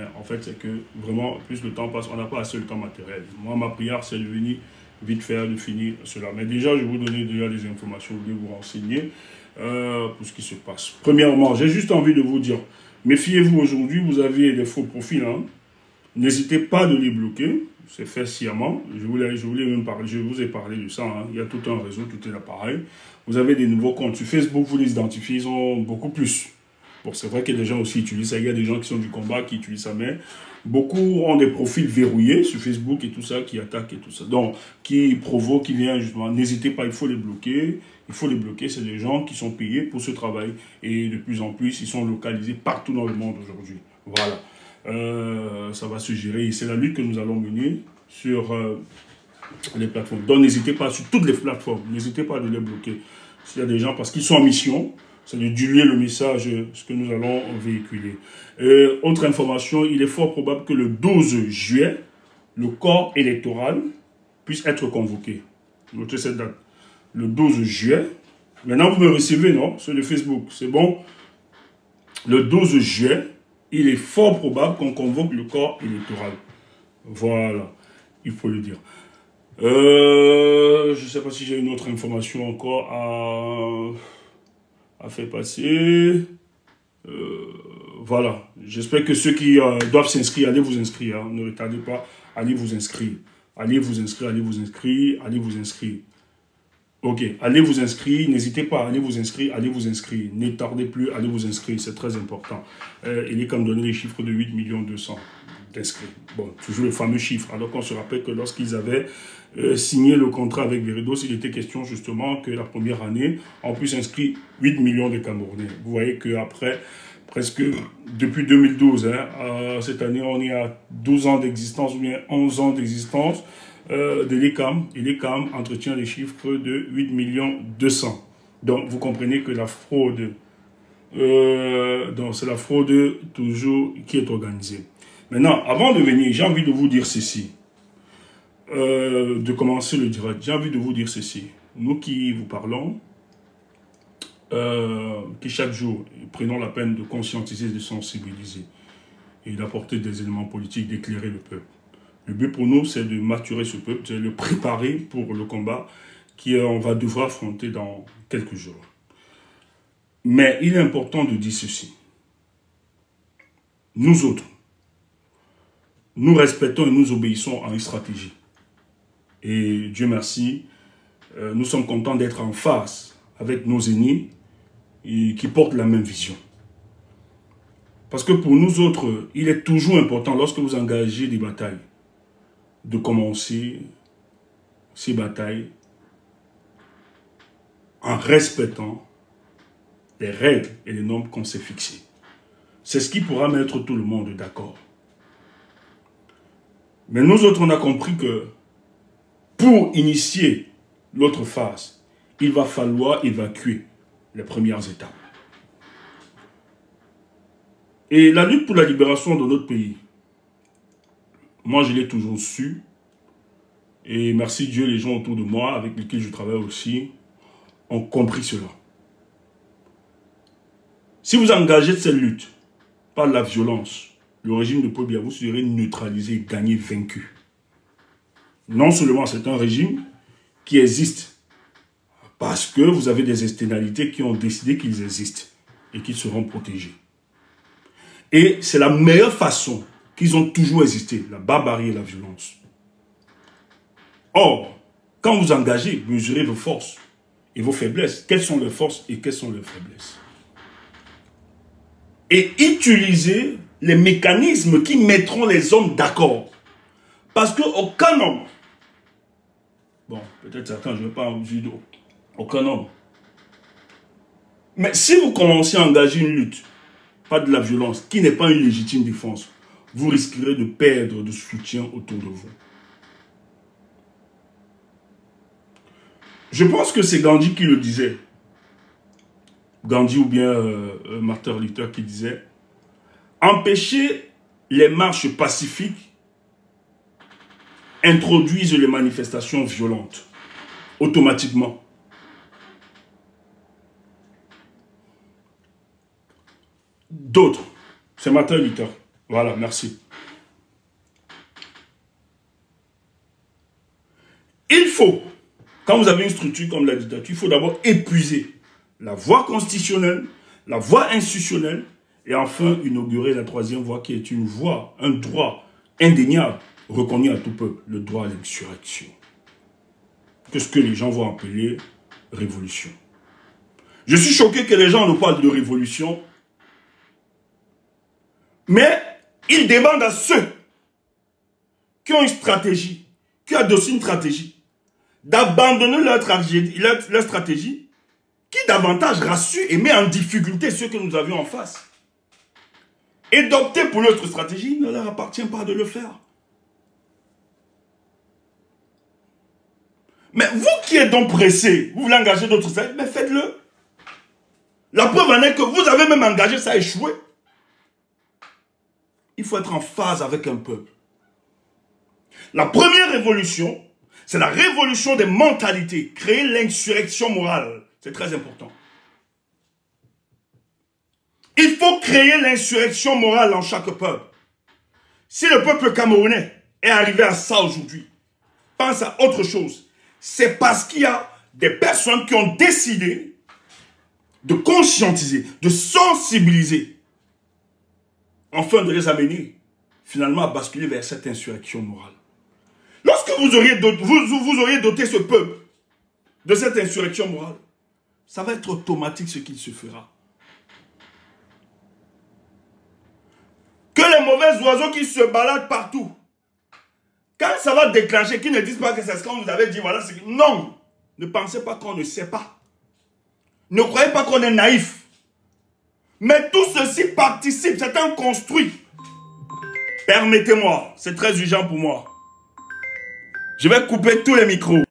Mais en fait, c'est que vraiment, plus le temps passe, on n'a pas assez le temps matériel. Moi, ma prière, c'est de venir vite faire, de finir cela. Mais déjà, je vais vous donner déjà des informations, de vous renseigner pour ce qui se passe. Premièrement, j'ai juste envie de vous dire, méfiez-vous aujourd'hui, vous avez des faux profils, hein. N'hésitez pas de les bloquer, c'est fait sciemment. Je voulais même parler, je vous ai parlé de ça, hein. Il y a tout un réseau, tout est appareil. Vous avez des nouveaux comptes sur Facebook, vous les identifiez, ils ont beaucoup plus. Bon, c'est vrai que des gens aussi utilisent ça, il y a des gens qui sont du combat, qui utilisent ça, mais beaucoup ont des profils verrouillés sur Facebook et tout ça, qui attaquent et tout ça. Donc, qui provoquent, qui viennent justement, n'hésitez pas, il faut les bloquer. Il faut les bloquer, c'est des gens qui sont payés pour ce travail. Et de plus en plus, ils sont localisés partout dans le monde aujourd'hui. Voilà. Ça va se gérer. C'est la lutte que nous allons mener sur les plateformes. Donc n'hésitez pas sur toutes les plateformes. N'hésitez pas de les bloquer. S'il y a des gens, parce qu'ils sont en mission, c'est de diluer le message, ce que nous allons véhiculer. Autre information, il est fort probable que le 12 juillet, le corps électoral puisse être convoqué. Notez cette date. Le 12 juillet. Maintenant, vous me recevez, non? Sur le Facebook. C'est bon? Le 12 juillet, il est fort probable qu'on convoque le corps électoral. Voilà, il faut le dire. Je ne sais pas si j'ai une autre information encore à faire passer. Voilà, j'espère que ceux qui doivent s'inscrire, allez vous inscrire. Hein. Ne retardez pas, allez vous inscrire. Allez vous inscrire, allez vous inscrire, allez vous inscrire. Ok, allez vous inscrire, n'hésitez pas, allez vous inscrire, ne tardez plus, allez vous inscrire, c'est très important. Il est comme donné les chiffres de 8 200 000 d'inscrits. Bon, toujours le fameux chiffre, alors qu'on se rappelle que lorsqu'ils avaient signé le contrat avec Veridos, il était question justement que la première année, on puisse inscrire 8 millions de Camerounais. Vous voyez qu'après, presque depuis 2012, hein, cette année on est à 12 ans d'existence, ou bien 11 ans d'existence, de l'ECAM, et l'ECAM entretient les chiffres de 8 200 000. Donc, vous comprenez que la fraude, c'est la fraude toujours qui est organisée. Maintenant, avant de venir, j'ai envie de vous dire ceci, de commencer le direct, j'ai envie de vous dire ceci. Nous qui vous parlons, qui chaque jour prenons la peine de conscientiser, de sensibiliser et d'apporter des éléments politiques, d'éclairer le peuple. Le but pour nous, c'est de maturer ce peuple, c'est de le préparer pour le combat qu'on va devoir affronter dans quelques jours. Mais il est important de dire ceci. Nous autres, nous respectons et nous obéissons à une stratégie. Et Dieu merci, nous sommes contents d'être en face avec nos aînés qui portent la même vision. Parce que pour nous autres, il est toujours important, lorsque vous engagez des batailles, de commencer ces batailles en respectant les règles et les normes qu'on s'est fixées. C'est ce qui pourra mettre tout le monde d'accord. Mais nous autres, on a compris que pour initier l'autre phase, il va falloir évacuer les premières étapes. Et la lutte pour la libération de notre pays, moi, je l'ai toujours su. Et merci Dieu, les gens autour de moi, avec lesquels je travaille aussi, ont compris cela. Si vous engagez cette lutte par la violence, le régime de Paul Biya, vous serez neutralisé, gagné, vaincu. Non seulement c'est un régime qui existe, parce que vous avez des externalités qui ont décidé qu'ils existent et qu'ils seront protégés. Et c'est la meilleure façon qu'ils ont toujours existé, la barbarie et la violence. Or, quand vous engagez, mesurez vos forces et vos faiblesses. Quelles sont les forces et quelles sont les faiblesses? Et utilisez les mécanismes qui mettront les hommes d'accord. Parce qu'aucun homme, bon, peut-être certains, je ne vais pas en dire aucun homme. Mais si vous commencez à engager une lutte, pas de la violence, qui n'est pas une légitime défense, vous risquerez de perdre de soutien autour de vous. Je pense que c'est Gandhi qui le disait. Gandhi ou bien Martin Luther qui disait « Empêcher les marches pacifiques introduisent les manifestations violentes, automatiquement. » D'autres, c'est Martin Luther, Voilà, merci. Il faut, quand vous avez une structure comme la dictature, il faut d'abord épuiser la voie constitutionnelle, la voie institutionnelle, et enfin inaugurer la troisième voie qui est une voie, un droit indéniable, reconnu à tout peuple, le droit à l'insurrection. Que ce que les gens vont appeler révolution. Je suis choqué que les gens nous parlent de révolution, mais ils demandent à ceux qui ont une stratégie, qui ont adossé une stratégie, d'abandonner leur stratégie, qui davantage rassure et met en difficulté ceux que nous avions en face. Et d'opter pour notre stratégie, il ne leur appartient pas de le faire. Mais vous qui êtes donc pressés, vous voulez engager d'autres stratégies, mais faites-le. La preuve en est que vous avez même engagé, ça a échoué. Il faut être en phase avec un peuple. La première révolution, c'est la révolution des mentalités, créer l'insurrection morale. C'est très important. Il faut créer l'insurrection morale dans chaque peuple. Si le peuple camerounais est arrivé à ça aujourd'hui, pense à autre chose. C'est parce qu'il y a des personnes qui ont décidé de conscientiser, de sensibiliser, afin de les amener finalement à basculer vers cette insurrection morale. Lorsque vous auriez doté ce peuple de cette insurrection morale, ça va être automatique ce qu'il se fera. Que les mauvais oiseaux qui se baladent partout, quand ça va déclencher, qu'ils ne disent pas que c'est ce qu'on vous avait dit, voilà, c'est que non, ne pensez pas qu'on ne sait pas. Ne croyez pas qu'on est naïf. Mais tout ceci participe, c'est un construit. Permettez-moi, c'est très urgent pour moi. Je vais couper tous les micros.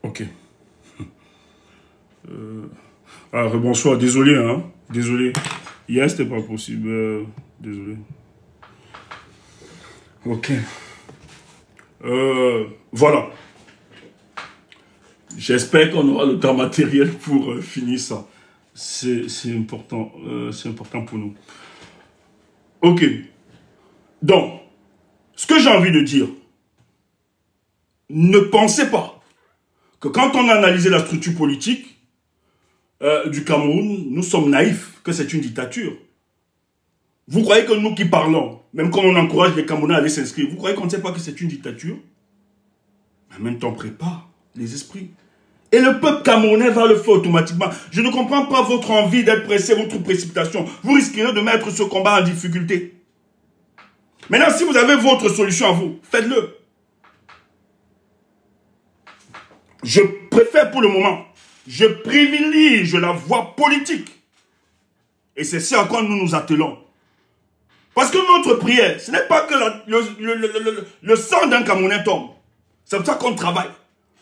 Ok. Bonsoir, désolé, hein. Désolé. Hier, c'était pas possible. Désolé. Ok. Voilà. J'espère qu'on aura le temps matériel pour finir ça. C'est important. C'est important pour nous. Ok. Donc, ce que j'ai envie de dire, ne pensez pas que quand on a analysé la structure politique du Cameroun, nous sommes naïfs, que c'est une dictature. Vous croyez que nous qui parlons, même quand on encourage les Camerounais à aller s'inscrire, vous croyez qu'on ne sait pas que c'est une dictature? En même temps, on prépare les esprits. Et le peuple camerounais va le faire automatiquement. Je ne comprends pas votre envie d'être pressé, votre précipitation. Vous risquerez de mettre ce combat en difficulté. Maintenant, si vous avez votre solution à vous, faites-le. Je préfère pour le moment, je privilégie la voie politique. Et c'est ce à quoi nous nous attelons. Parce que notre prière, ce n'est pas que le sang d'un Camerounais tombe. C'est pour ça qu'on travaille.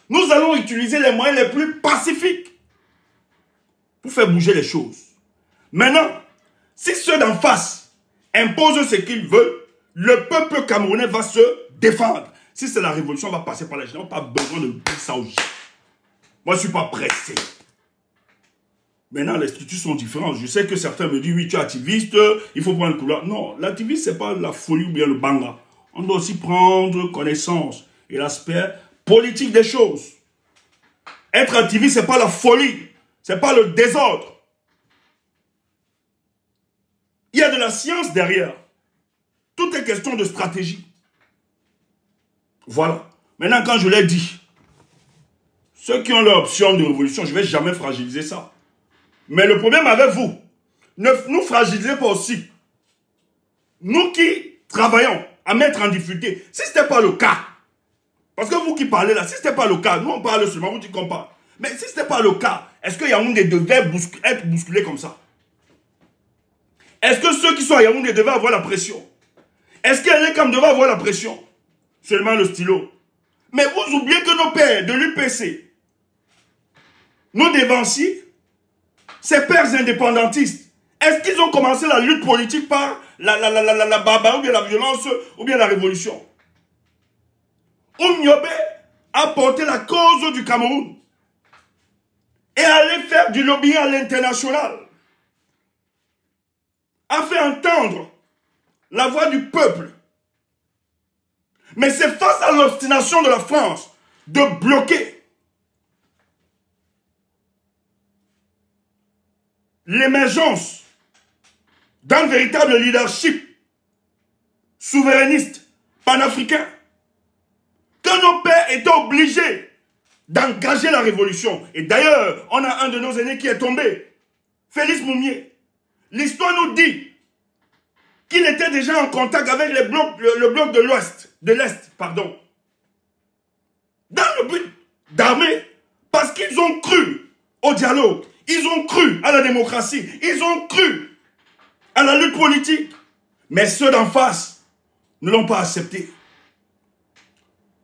Nous allons utiliser les moyens les plus pacifiques pour faire bouger les choses. Maintenant, si ceux d'en face imposent ce qu'ils veulent, le peuple camerounais va se défendre. Si c'est la révolution, on va passer par la génération. On n'a pas besoin de dire ça aujourd'hui. Moi, je ne suis pas pressé. Maintenant, les structures sont différentes. Je sais que certains me disent, oui, tu es activiste, il faut prendre le couloir. Non, l'activiste, ce n'est pas la folie ou bien le banga. On doit aussi prendre connaissance et l'aspect politique des choses. Être activiste, ce n'est pas la folie. Ce n'est pas le désordre. Il y a de la science derrière. Tout est question de stratégie. Voilà. Maintenant, quand je l'ai dit, ceux qui ont l'option de révolution, je ne vais jamais fragiliser ça. Mais le problème avec vous, ne nous fragilisez pas aussi. Nous qui travaillons à mettre en difficulté, si ce n'était pas le cas, parce que vous qui parlez là, si ce n'était pas le cas, nous on parle seulement, vous dites qu'on parle. Mais si ce n'était pas le cas, est-ce que Yaoundé devait être bousculé comme ça? Est-ce que ceux qui sont à Yaoundé devaient avoir la pression? Est-ce qu'Elekam devait avoir la pression? Seulement le stylo. Mais vous oubliez que nos pères de l'UPC, nos dévanciers, ces pères indépendantistes, est-ce qu'ils ont commencé la lutte politique par la barbarie ou bien la violence ou bien la révolution? Oumniobé a porté la cause du Cameroun et allé faire du lobbying à l'international, a fait entendre la voix du peuple. Mais c'est face à l'obstination de la France de bloquer l'émergence d'un véritable leadership souverainiste, panafricain, que nos pères étaient obligés d'engager la révolution. Et d'ailleurs, on a un de nos aînés qui est tombé, Félix Moumié. L'histoire nous dit qu'il était déjà en contact avec le bloc de l'Est, pardon, dans le but d'armer, parce qu'ils ont cru au dialogue, ils ont cru à la démocratie, ils ont cru à la lutte politique. Mais ceux d'en face ne l'ont pas accepté.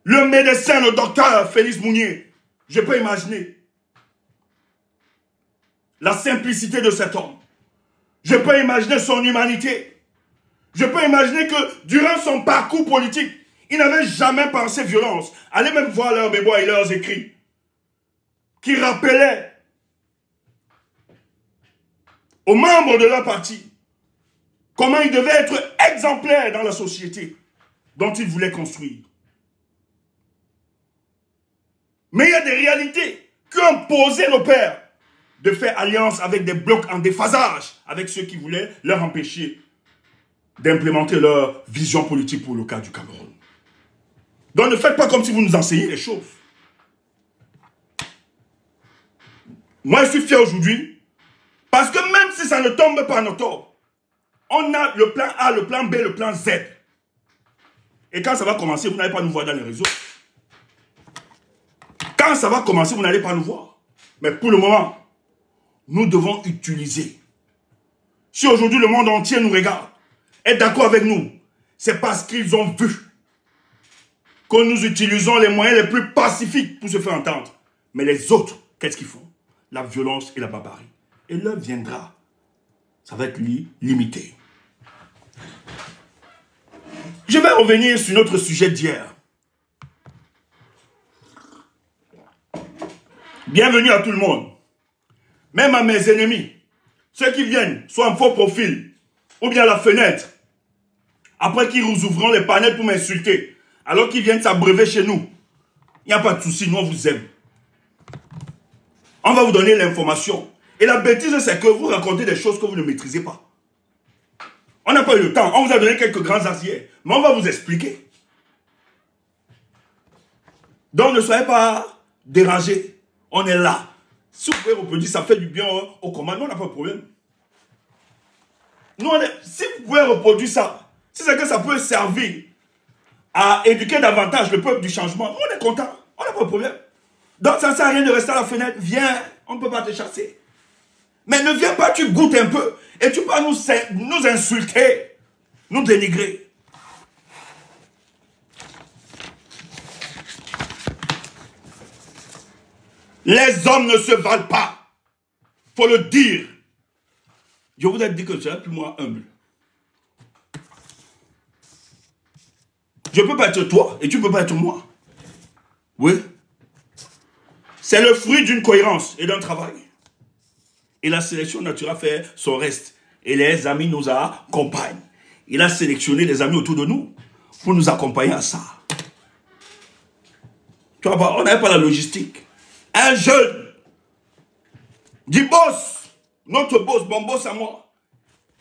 Le médecin, le docteur Félix Mounier, je peux imaginer la simplicité de cet homme. Je peux imaginer son humanité. Je peux imaginer que durant son parcours politique, il n'avait jamais pensé violence. Allez même voir leurs mémoires et leurs écrits qui rappelaient aux membres de leur parti comment ils devaient être exemplaires dans la société dont ils voulaient construire. Mais il y a des réalités qui ont posé nos pères de faire alliance avec des blocs en déphasage avec ceux qui voulaient leur empêcher d'implémenter leur vision politique pour le cas du Cameroun. Donc ne faites pas comme si vous nous enseignez les choses. Moi je suis fier aujourd'hui parce que même si ça ne tombe pas en octobre, on a le plan A, le plan B, le plan Z. Et quand ça va commencer, vous n'allez pas nous voir dans les réseaux. Quand ça va commencer, vous n'allez pas nous voir. Mais pour le moment, nous devons utiliser. Si aujourd'hui le monde entier nous regarde, est d'accord avec nous, c'est parce qu'ils ont vu que nous utilisons les moyens les plus pacifiques pour se faire entendre. Mais les autres, qu'est-ce qu'ils font? La violence et la barbarie. Et l'heure viendra. Ça va être limité. Je vais revenir sur notre sujet d'hier. Bienvenue à tout le monde. Même à mes ennemis. Ceux qui viennent, soit en faux profil, ou bien à la fenêtre. Après qu'ils nous ouvront les panels pour m'insulter. Alors qu'ils viennent s'abreuver chez nous. Il n'y a pas de souci, nous on vous aime. On va vous donner l'information. Et la bêtise, c'est que vous racontez des choses que vous ne maîtrisez pas. On n'a pas eu le temps. On vous a donné quelques grands asiers. Mais on va vous expliquer. Donc ne soyez pas dérangés. On est là. Si vous pouvez reproduire, ça fait du bien au combat. Nous, on n'a pas de problème. Nous, si vous pouvez reproduire ça, si c'est que ça peut servir à éduquer davantage le peuple du changement, on est content. On n'a pas de problème. Donc ça ne sert à rien de rester à la fenêtre. Viens, on ne peut pas te chasser. Mais ne viens pas, tu goûtes un peu. Et tu peux nous insulter, nous dénigrer. Les hommes ne se valent pas. Faut le dire. Je vous ai dit que je suis plus moi humble. Je ne peux pas être toi et tu ne peux pas être moi. Oui. C'est le fruit d'une cohérence et d'un travail. Et la sélection naturelle fait son reste. Et les amis nous accompagnent. Il a sélectionné les amis autour de nous pour nous accompagner à ça. Tu vois, on n'avait pas la logistique. Un jeune dit boss, notre boss, mon boss à moi.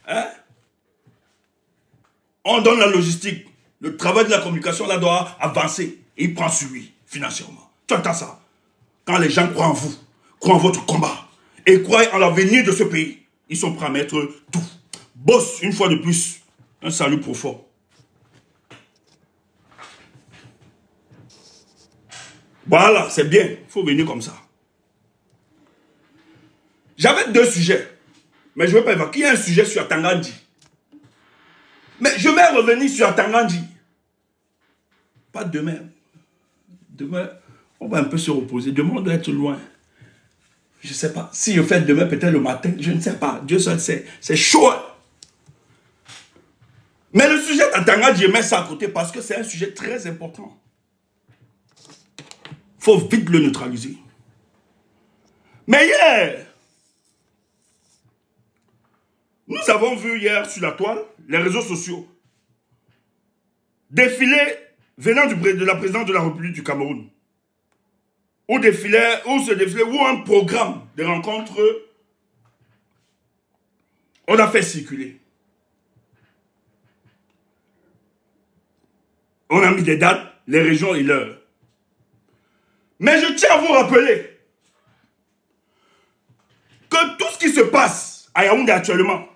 Hein? On donne la logistique. Le travail de la communication là doit avancer. Et il prend sur lui financièrement. Tu entends ça? Quand les gens croient en vous, croient en votre combat et croient en l'avenir de ce pays, ils sont prêts à mettre tout. Boss, une fois de plus, un salut profond. Voilà, c'est bien. Il faut venir comme ça. J'avais deux sujets, mais je ne vais pas évacuer. Il y a un sujet sur Tangandi. Mais je vais revenir sur Tangandi. Pas demain. Demain, on va un peu se reposer. Demain, on doit être loin. Je ne sais pas. Si je fais demain, peut-être le matin, je ne sais pas. Dieu seul sait. C'est chaud. Mais le sujet d'Tangandi, je mets ça à côté parce que c'est un sujet très important. Il faut vite le neutraliser. Mais hier, nous avons vu hier sur la toile, les réseaux sociaux, défiler venant de la présidence de la République du Cameroun. Ou un programme de rencontres, on a fait circuler. On a mis des dates, les régions et l'heure. Mais je tiens à vous rappeler que tout ce qui se passe à Yaoundé actuellement,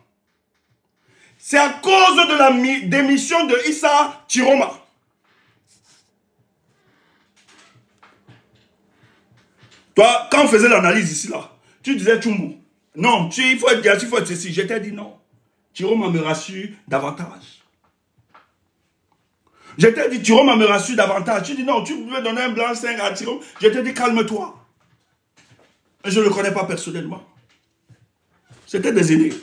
c'est à cause de la démission de Issa Chiroma. Toi, quand on faisait l'analyse ici, là, tu disais Tchumbu. Non, il faut être ceci. Je t'ai dit non. Chiroma me rassure davantage. Je t'ai dit Chiroma me rassure davantage. Tu dis non, tu veux donner un blanc-seing à Chiroma. Je t'ai dit calme-toi. Je ne le connais pas personnellement. C'était des aînés.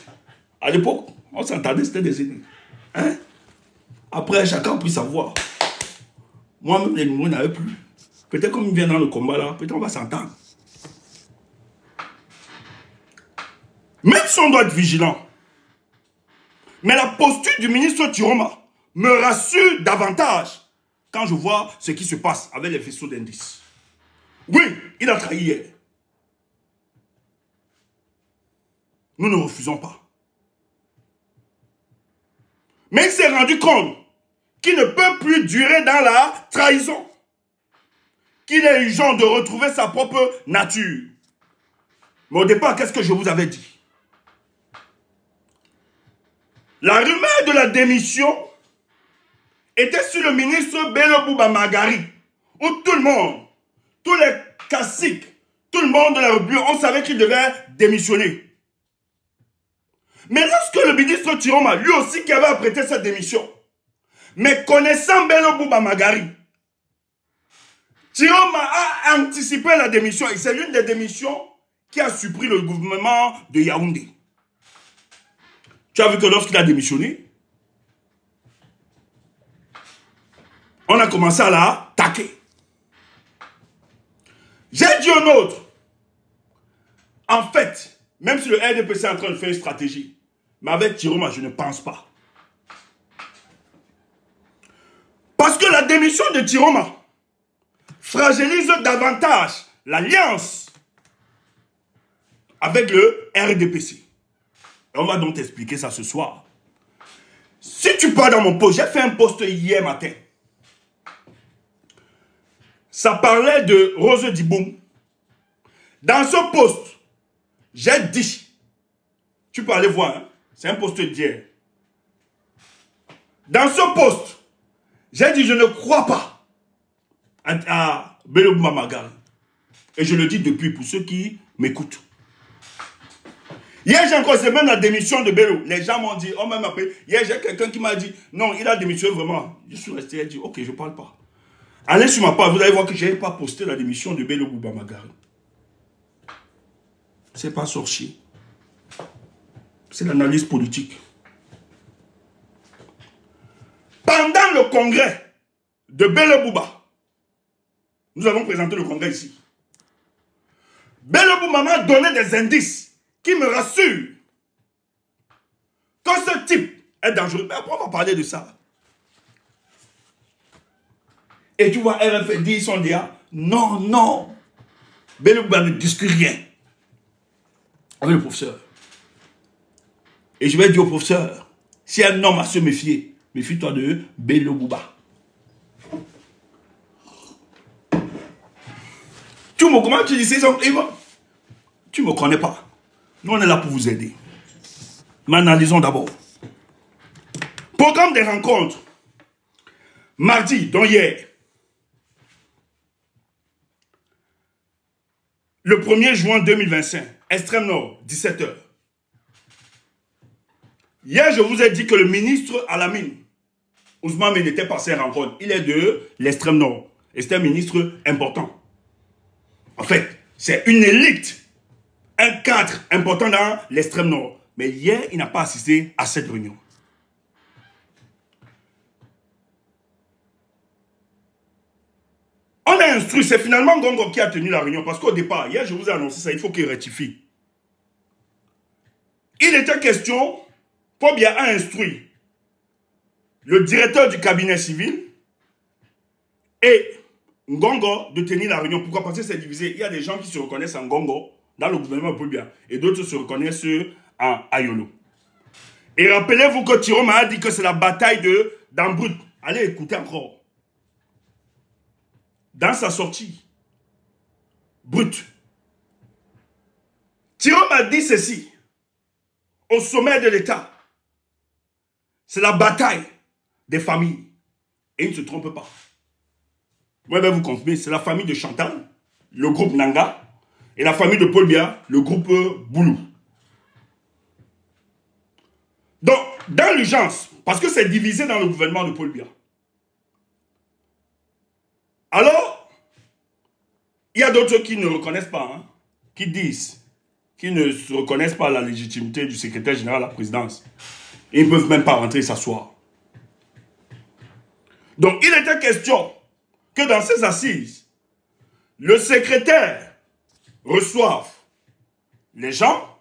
À l'époque, on s'entendait, c'était des aînés. Hein? Après, chacun a pris sa voix. Moi-même, les numéros n'avaient plus. Peut-être comme il vient dans le combat là, peut-être on va s'entendre. Même si on doit être vigilant. Mais la posture du ministre Chiroma me rassure davantage quand je vois ce qui se passe avec les faisceaux d'indices. Oui, il a trahi hier. Nous ne refusons pas. Mais il s'est rendu compte qu'il ne peut plus durer dans la trahison. Qu'il est urgent de retrouver sa propre nature. Mais au départ, qu'est-ce que je vous avais dit? La rumeur de la démission était sur le ministre Bello Bouba Magari, où tout le monde, tous les caciques, tout le monde de la République, on savait qu'il devait démissionner. Mais lorsque le ministre Chiroma, lui aussi qui avait apprêté sa démission, mais connaissant Bello Bouba Magari, Tiroma a anticipé la démission et c'est l'une des démissions qui a surpris le gouvernement de Yaoundé. Tu as vu que lorsqu'il a démissionné, on a commencé à la taquer. J'ai dit aux nôtres, en fait, même si le RDPC est en train de faire une stratégie, mais avec Tiroma, je ne pense pas. Parce que la démission de Tiroma fragilise davantage l'alliance avec le RDPC. Et on va donc t'expliquer ça ce soir. Si tu pars dans mon post, j'ai fait un post hier matin. Ça parlait de Rose Diboum. Dans ce post, j'ai dit, tu peux aller voir, hein, c'est un post d'hier. Dans ce post, j'ai dit, je ne crois pas à Bello Boubamagal. Et je le dis depuis pour ceux qui m'écoutent. Hier, j'ai encore, c'est même la démission de Bello. Les gens m'ont dit, on m'a appelé. Hier, j'ai quelqu'un qui m'a dit, non, il a démissionné vraiment. Je suis resté, j'ai dit, ok, je ne parle pas. Allez sur ma page, vous allez voir que je n'ai pas posté la démission de Bello Boubamagal. C'est pas sorcier. C'est l'analyse politique. Pendant le congrès de Bello Bouba, nous avons présenté le congrès ici. Bello Bouba m'a donné des indices qui me rassurent que ce type est dangereux. Mais après, on va parler de ça. Et tu vois, RFD, ils sont là. Non, non. Bello Bouba ne discute rien avec le professeur. Et je vais dire au professeur, si un homme a se méfier, méfie-toi de Bello Bouba. Comment tu dis ces hommes? Tu ne me connais pas. Nous, on est là pour vous aider. Mais analysons d'abord. Programme des rencontres. Mardi, donc hier. Le 1er juin 2025. Extrême Nord, 17 h. Hier, je vous ai dit que le ministre Alamine Ousmane n'était pas à ces rencontres. Il est de l'extrême Nord. Et c'est un ministre important. En fait, c'est une élite, un cadre important dans l'extrême Nord. Mais hier, il n'a pas assisté à cette réunion. On a instruit, c'est finalement Ngongo qui a tenu la réunion. Parce qu'au départ, hier, je vous ai annoncé ça, il faut qu'il rectifie. Il était question, Pobia a instruit le directeur du cabinet civil et Ngongo de tenir la réunion. Pourquoi? Parce que c'est divisé. Il y a des gens qui se reconnaissent en Ngongo dans le gouvernement Pobia et d'autres se reconnaissent en Ayolo. Et rappelez-vous que Tiroma a dit que c'est la bataille d'Ambrut. Allez écouter encore. Dans sa sortie, Brut, Tiroma a dit ceci au sommet de l'État. C'est la bataille des familles. Et il ne se trompe pas. Moi, je vais vous confirmer, c'est la famille de Chantal, le groupe Nanga, et la famille de Paul Biya, le groupe Boulou. Donc, dans l'urgence, parce que c'est divisé dans le gouvernement de Paul Biya. Alors, il y a d'autres qui ne reconnaissent pas, hein, qui disent, qui ne se reconnaissent pas la légitimité du secrétaire général à la présidence. Ils ne peuvent même pas rentrer et s'asseoir. Donc, il était question que dans ces assises, le secrétaire reçoive les gens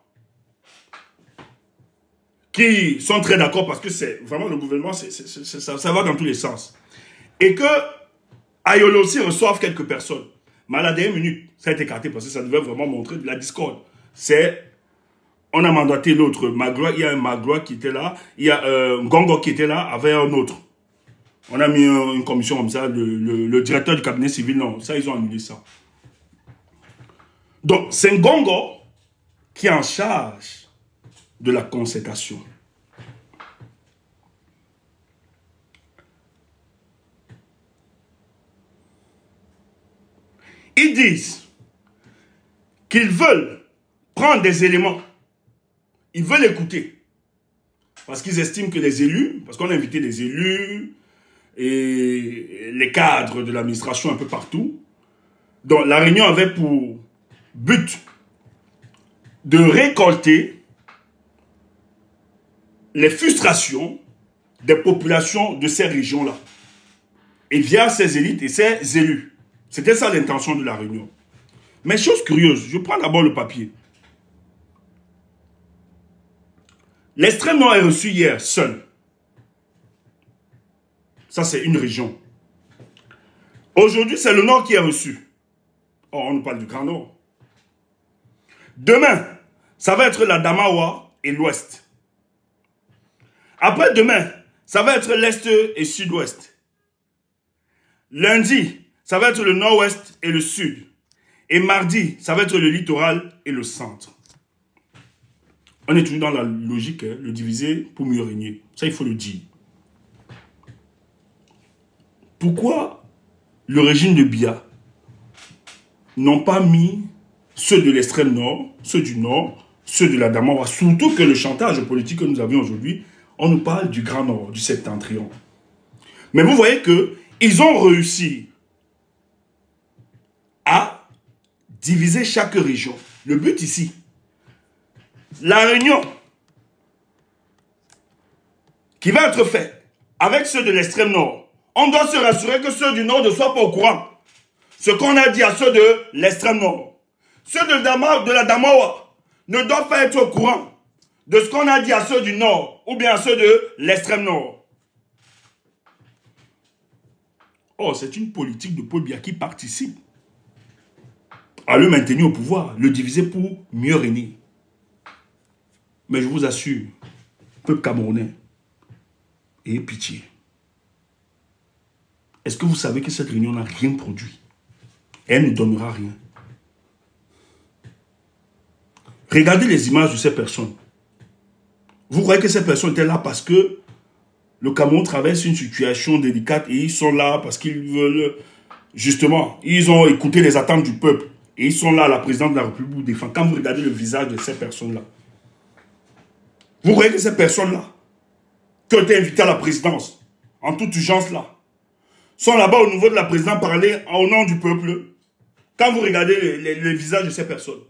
qui sont très d'accord parce que c'est vraiment le gouvernement, ça va dans tous les sens. Et que Ayolo aussi reçoive quelques personnes. Mais à la dernière minute, ça a été écarté parce que ça devait vraiment montrer de la discorde. On a mandaté l'autre Magloire, il y a un Magloire qui était là, il y a Ngongo qui était là avec un autre. On a mis une commission comme ça, le directeur du cabinet civil, non, ça ils ont annulé ça. Donc c'est Ngongo qui est en charge de la concertation. Ils disent qu'ils veulent prendre des éléments. Ils veulent écouter. Parce qu'ils estiment que les élus, parce qu'on a invité des élus et les cadres de l'administration un peu partout, Donc la réunion avait pour but de récolter les frustrations des populations de ces régions-là. Et via ces élites et ces élus. C'était ça l'intention de la réunion. Mais chose curieuse, je prends d'abord le papier. L'extrême nord est reçu hier seul. Ça, c'est une région. Aujourd'hui, c'est le nord qui est reçu. Oh, on nous parle du Grand Nord. Demain, ça va être la Damawa et l'ouest. Après-demain, ça va être l'est et sud-ouest. Lundi, ça va être le nord-ouest et le sud. Et mardi, ça va être le littoral et le centre. On est toujours dans la logique, hein, le diviser pour mieux régner. Ça, il faut le dire. Pourquoi le régime de Biya n'ont pas mis ceux de l'extrême nord, ceux du nord, ceux de la Damawa, surtout que le chantage politique que nous avions aujourd'hui, on nous parle du Grand Nord, du septentrion. Mais vous voyez qu'ils ont réussi à diviser chaque région. Le but ici, la réunion qui va être faite avec ceux de l'extrême nord, on doit se rassurer que ceux du nord ne soient pas au courant. Ce qu'on a dit à ceux de l'extrême nord. Ceux de la Damawa ne doivent pas être au courant de ce qu'on a dit à ceux du nord ou bien à ceux de l'extrême nord. Oh, c'est une politique de Paul Biya qui participe à le maintenir au pouvoir, le diviser pour mieux régner. Mais je vous assure, peuple camerounais, ayez pitié. Est-ce que vous savez que cette réunion n'a rien produit? Elle ne donnera rien. Regardez les images de ces personnes. Vous croyez que ces personnes étaient là parce que le Cameroun traverse une situation délicate et ils sont là parce qu'ils veulent, justement, ils ont écouté les attentes du peuple et ils sont là, la présidente de la République vous défend. Quand vous regardez le visage de ces personnes-là, vous voyez que ces personnes-là, qui ont été invitées à la présidence, en toute urgence là, sont là-bas au niveau de la présidence parler au nom du peuple. Quand vous regardez les visages de ces personnes.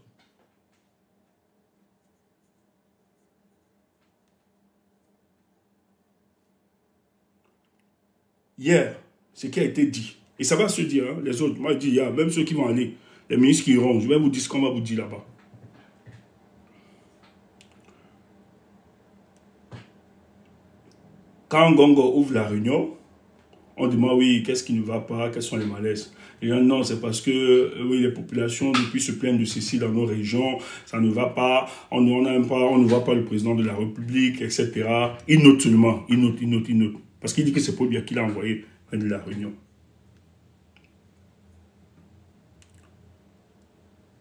Hier, ce qui a été dit, et ça va se dire, hein, les autres, moi je dis, il y a même ceux qui vont aller, les ministres qui iront, je vais vous dire ce qu'on va vous dire là-bas. Quand Gongo ouvre la réunion, on demande, oui, qu'est-ce qui ne va pas, quels sont les malaises? Et là, non, c'est parce que oui, les populations, depuis, se plaignent de ceci dans nos régions, ça ne va pas, on ne voit pas le président de la République, etc. Il note seulement, il note. Parce qu'il dit que c'est Paul Biya qui l'a envoyé de la réunion.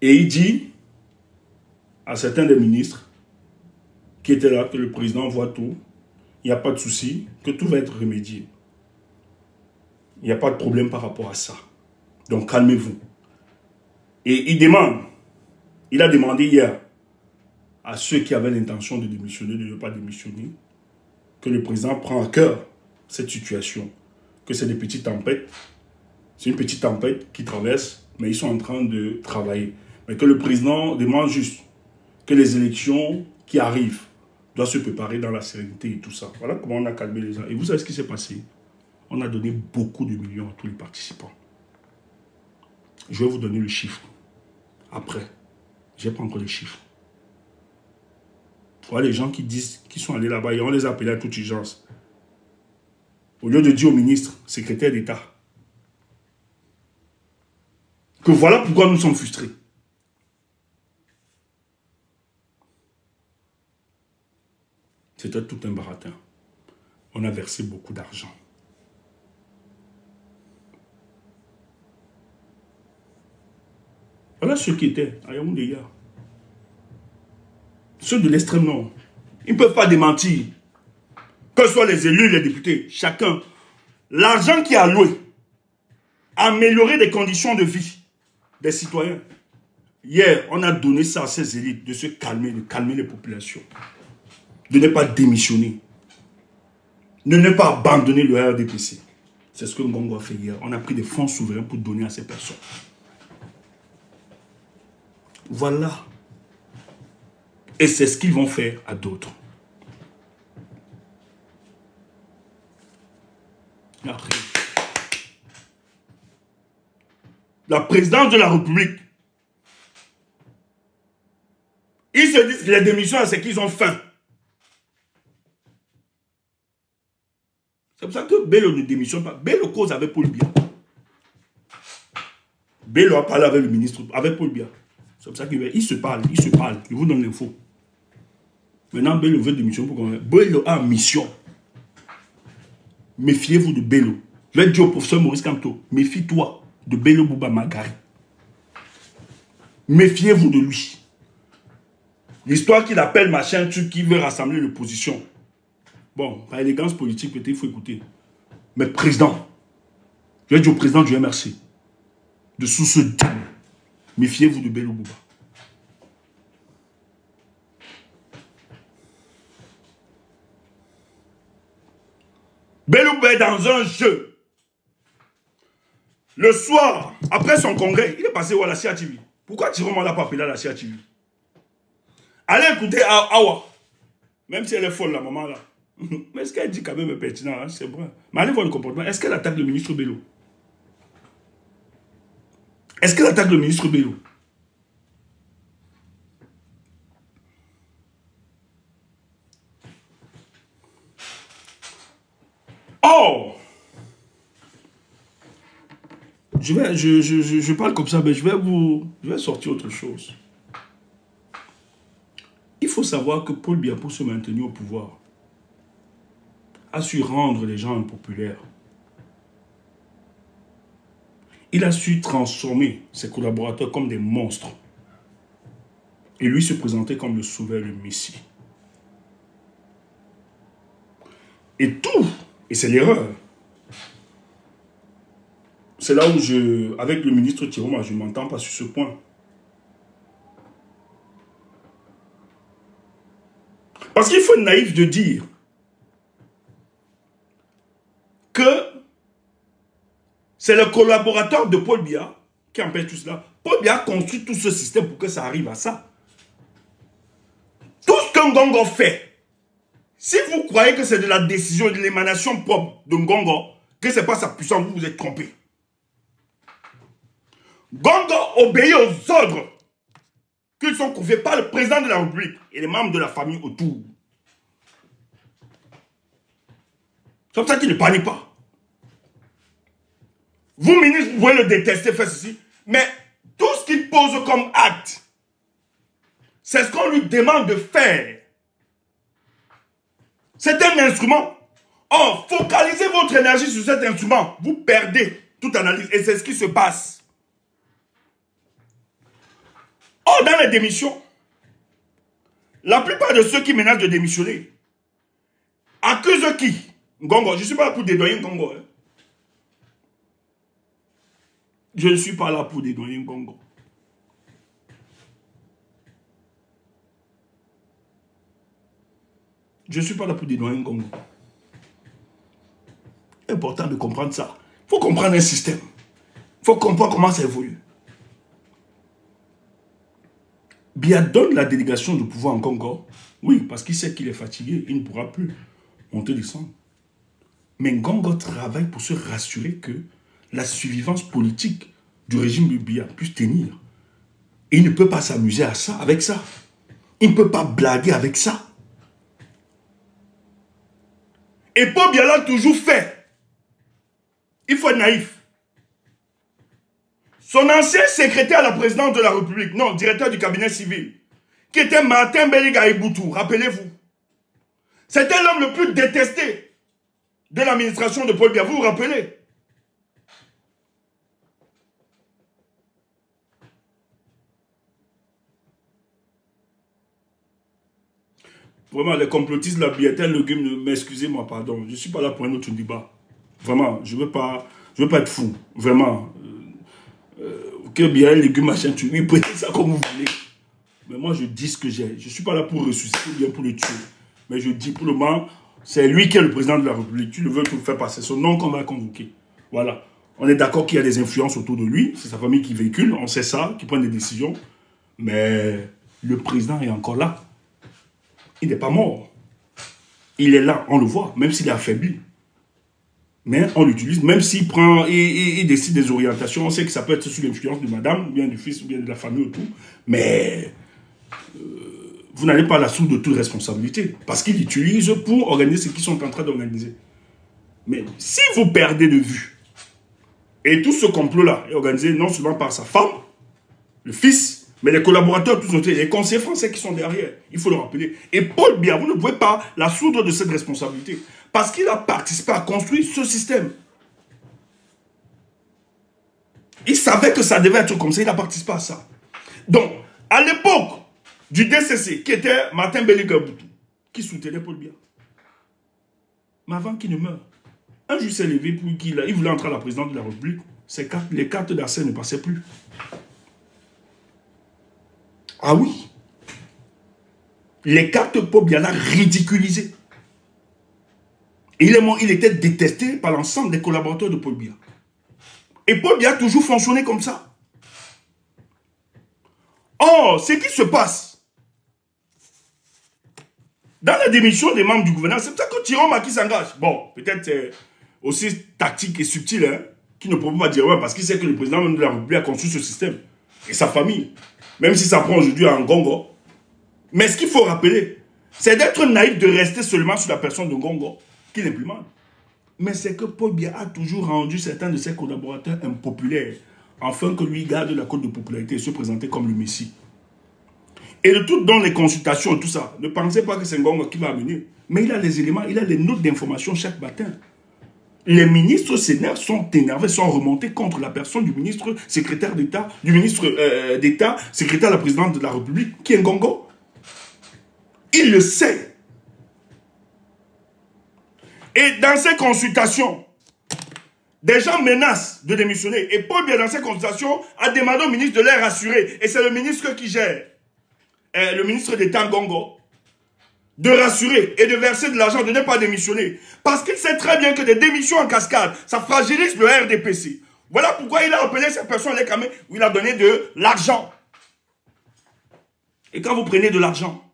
Et il dit à certains des ministres qui étaient là, que le président voit tout, il n'y a pas de souci, que tout va être remédié. Il n'y a pas de problème par rapport à ça. Donc calmez-vous. Et il a demandé hier à ceux qui avaient l'intention de démissionner, de ne pas démissionner, que le président prend à cœur cette situation, que c'est des petites tempêtes, c'est une petite tempête qui traverse, mais ils sont en train de travailler. Mais que le président demande juste que les élections qui arrivent doivent se préparer dans la sérénité et tout ça. Voilà comment on a calmé les gens. Et vous savez ce qui s'est passé? On a donné beaucoup de millions à tous les participants. Je vais vous donner le chiffre. Après, je n'ai pas encore les chiffres. Voilà les gens qui disent, qui sont allés là-bas et on les a appelés à toute urgence. Au lieu de dire au ministre, secrétaire d'État, que voilà pourquoi nous sommes frustrés. C'était tout un baratin. On a versé beaucoup d'argent. Voilà ceux qui étaient à Yaoundé. Ceux de l'extrême nord. Ils ne peuvent pas démentir. Que ce soit les élus, les députés, chacun. L'argent qui est alloué à améliorer les conditions de vie des citoyens. Hier, on a donné ça à ces élites de se calmer, de calmer les populations. De ne pas démissionner. De ne pas abandonner le RDPC. C'est ce que Ngongo a fait hier. On a pris des fonds souverains pour donner à ces personnes. Voilà. Et c'est ce qu'ils vont faire à d'autres. Après, la présidence de la République, ils se disent que les démissions, c'est qu'ils ont faim. C'est pour ça que Bello ne démissionne pas. Bello cause avec Paul Biya. Bello a parlé avec le ministre, avec Paul Biya. C'est pour ça qu'il se parle, il se parle. Il vous donne l'info. Maintenant, Bello veut démissionner pour qu'on... Bello a une mission. Méfiez-vous de Bello. Je vais dire au professeur Maurice Kamto, méfie-toi de Bello Bouba Magari. Méfiez-vous de lui. L'histoire qu'il appelle machin truc qui veut rassembler l'opposition. Bon, par élégance politique, peut-être il faut écouter. Mais président, je vais dire au président du MRC, de sous ce dame, méfiez-vous de Bello Bouba. Bello Bouba est dans un jeu. Le soir, après son congrès, il est passé où à la CATV. Pourquoi Tiroma l'a pas appelé à la CATV? Allez écouter Awa. Même si elle est folle, la maman là. Mais ce qu'elle dit quand même est pertinent, hein, c'est vrai. Mais allez voir le comportement. Est-ce qu'elle attaque le ministre Bello? Est-ce qu'elle attaque le ministre Bello? Oh! Je parle comme ça, mais je vais sortir autre chose. Il faut savoir que Paul Biya, pour se maintenir au pouvoir, a su rendre les gens impopulaires. Il a su transformer ses collaborateurs comme des monstres. Et lui se présenter comme le sauveur, le messie. Et tout, et c'est l'erreur. C'est là où avec le ministre Tiroma, je ne m'entends pas sur ce point. Parce qu'il faut être naïf de dire que c'est le collaborateur de Paul Biya qui empêche tout cela. Paul Biya a construit tout ce système pour que ça arrive à ça. Tout ce que Ngongo fait, si vous croyez que c'est de la décision et de l'émanation propre de Ngongo, que ce n'est pas sa puissance, vous vous êtes trompé. Ngongo obéit aux ordres qu'ils sont confiés par le président de la République et les membres de la famille autour. C'est pour ça qu'il ne panique pas. Vous, ministre, vous pouvez le détester, faire ceci, mais tout ce qu'il pose comme acte, c'est ce qu'on lui demande de faire. C'est un instrument. Or, focalisez votre énergie sur cet instrument. Vous perdez toute analyse. Et c'est ce qui se passe. Or, dans les démissions, la plupart de ceux qui menacent de démissionner accusent qui? Ngongo. Je ne suis pas là pour dédoyer Ngongo. Hein. Je ne suis pas là pour dédoyer Ngongo. Je ne suis pas là pour dédoyer Ngongo. C'est important de comprendre ça. Il faut comprendre un système. Il faut comprendre comment ça évolue. Biya donne la délégation de pouvoir en Congo. Oui, parce qu'il sait qu'il est fatigué. Il ne pourra plus monter descendre. Mais Ngongo travaille pour se rassurer que la survivance politique du régime de Biya puisse tenir. Et il ne peut pas s'amuser à ça, avec ça. Il ne peut pas blaguer avec ça. Et Paul Biya l'a toujours fait. Il faut être naïf. Son ancien secrétaire à la présidence de la République, non, directeur du cabinet civil, qui était Martin Beliga Iboutou, rappelez-vous. C'était l'homme le plus détesté de l'administration de Paul Biya, vous vous rappelez? Vraiment, les complotistes, la biételle, le game, m'excusez-moi, pardon. Je ne suis pas là pour un autre débat. Vraiment, je ne veux pas être fou. Vraiment. Que bien, légumes, machin, tu lui prenez ça comme vous voulez. Mais moi, je dis ce que j'ai. Je ne suis pas là pour ressusciter ou bien pour le tuer. Mais je dis pour le moment, c'est lui qui est le président de la République. Tu le veux, tu le fais passer. Son nom qu'on va convoquer. Voilà. On est d'accord qu'il y a des influences autour de lui. C'est sa famille qui véhicule. On sait ça, qui prend des décisions. Mais le président est encore là. Il n'est pas mort. Il est là, on le voit, même s'il est affaibli. Mais on l'utilise, même s'il prend et décide des orientations, on sait que ça peut être sous l'influence de madame, ou bien du fils, ou bien de la famille ou tout. Mais vous n'allez pas à la source de toute responsabilité. Parce qu'il l'utilise pour organiser ce qu'ils sont en train d'organiser. Mais si vous perdez de vue, et tout ce complot-là est organisé non seulement par sa femme, le fils, mais les collaborateurs, tous les conseillers français qui sont derrière, il faut le rappeler. Et Paul Biya, vous ne pouvez pas la soudre de cette responsabilité. Parce qu'il a participé à construire ce système. Il savait que ça devait être comme ça, il a participé à ça. Donc, à l'époque du DCC, qui était Martin Belliga-Boutou, qui soutenait Paul Biya. Mais avant qu'il ne meure, un juge s'est levé pour qu'il voulait entrer à la présidence de la République. Les cartes d'Arsène ne passaient plus. Ah oui. Les cartes Paul Biya l'a ridiculisé. Et il était détesté par l'ensemble des collaborateurs de Paul Biya. Et Paul Biya a toujours fonctionné comme ça. Or, ce qui se passe dans la démission des membres du gouvernement, c'est pour ça que Thierry Maki s'engage. Bon, peut-être c'est aussi tactique et subtil, hein, qui ne peut pas dire ouais, parce qu'il sait que le président même de la République a construit ce système. Et sa famille. Même si ça prend aujourd'hui un Ngongo. Mais ce qu'il faut rappeler, c'est d'être naïf de rester seulement sur la personne de Ngongo, qui n'est plus mal. Mais c'est que Paul Biya a toujours rendu certains de ses collaborateurs impopulaires, afin que lui garde la cote de popularité et se présenter comme le Messie. Et de tout dans les consultations et tout ça, ne pensez pas que c'est Ngongo qui va amener. Mais il a les éléments, il a les notes d'information chaque matin. Les ministres s'énervent, sont énervés, sont remontés contre la personne du ministre secrétaire d'État, secrétaire à la présidente de la République, qui est Ngongo. Il le sait. Et dans ces consultations, des gens menacent de démissionner. Et Paul Biya, dans ces consultations, a demandé au ministre de les rassurer. Et c'est le ministre qui gère, le ministre d'État Ngongo, de rassurer et de verser de l'argent, de ne pas démissionner. Parce qu'il sait très bien que des démissions en cascade, ça fragilise le RDPC. Voilà pourquoi il a appelé ces personnes les camés où il a donné de l'argent. Et quand vous prenez de l'argent,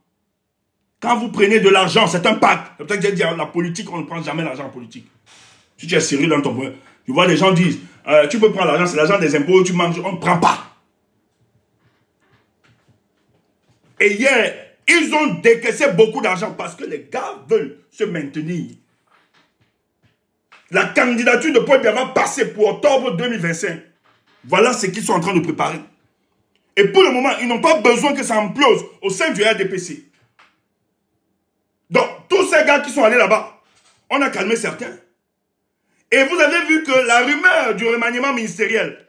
c'est un pacte. C'est pour ça que j'ai dit, la politique, on ne prend jamais l'argent en politique. Si tu es sérieux dans ton point, tu vois, les gens disent, tu peux prendre l'argent, c'est l'argent des impôts, tu manges, on ne prend pas. Et hier, ils ont décaissé beaucoup d'argent parce que les gars veulent se maintenir. La candidature de Paul Biya va passer pour octobre 2025. Voilà ce qu'ils sont en train de préparer. Et pour le moment, ils n'ont pas besoin que ça implose au sein du RDPC. Donc, tous ces gars qui sont allés là-bas, on a calmé certains. Et vous avez vu que la rumeur du remaniement ministériel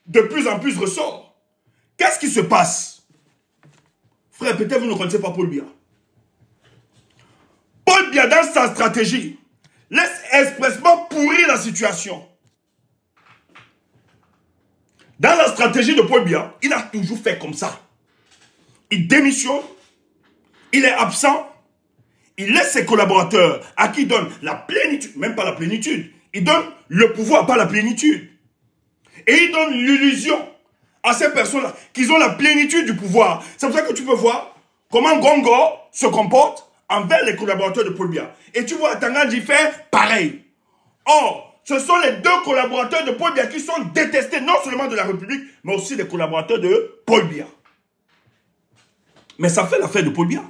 de plus en plus ressort. Qu'est-ce qui se passe? Frère, peut-être vous ne connaissez pas Paul Biya. Paul Biya, dans sa stratégie, laisse expressement pourrir la situation. Dans la stratégie de Paul Biya, il a toujours fait comme ça. Il démissionne, il est absent, il laisse ses collaborateurs à qui il donne la plénitude, même pas la plénitude, il donne le pouvoir, pas la plénitude. Et il donne l'illusion à ces personnes-là qu'ils ont la plénitude du pouvoir. C'est pour ça que tu peux voir comment Ngongo se comporte envers les collaborateurs de Paul Biya. Et tu vois Tangandji fait pareil. Or, ce sont les deux collaborateurs de Paul Biya qui sont détestés non seulement de la République, mais aussi des collaborateurs de Paul Biya. Mais ça fait l'affaire de Paul Biya.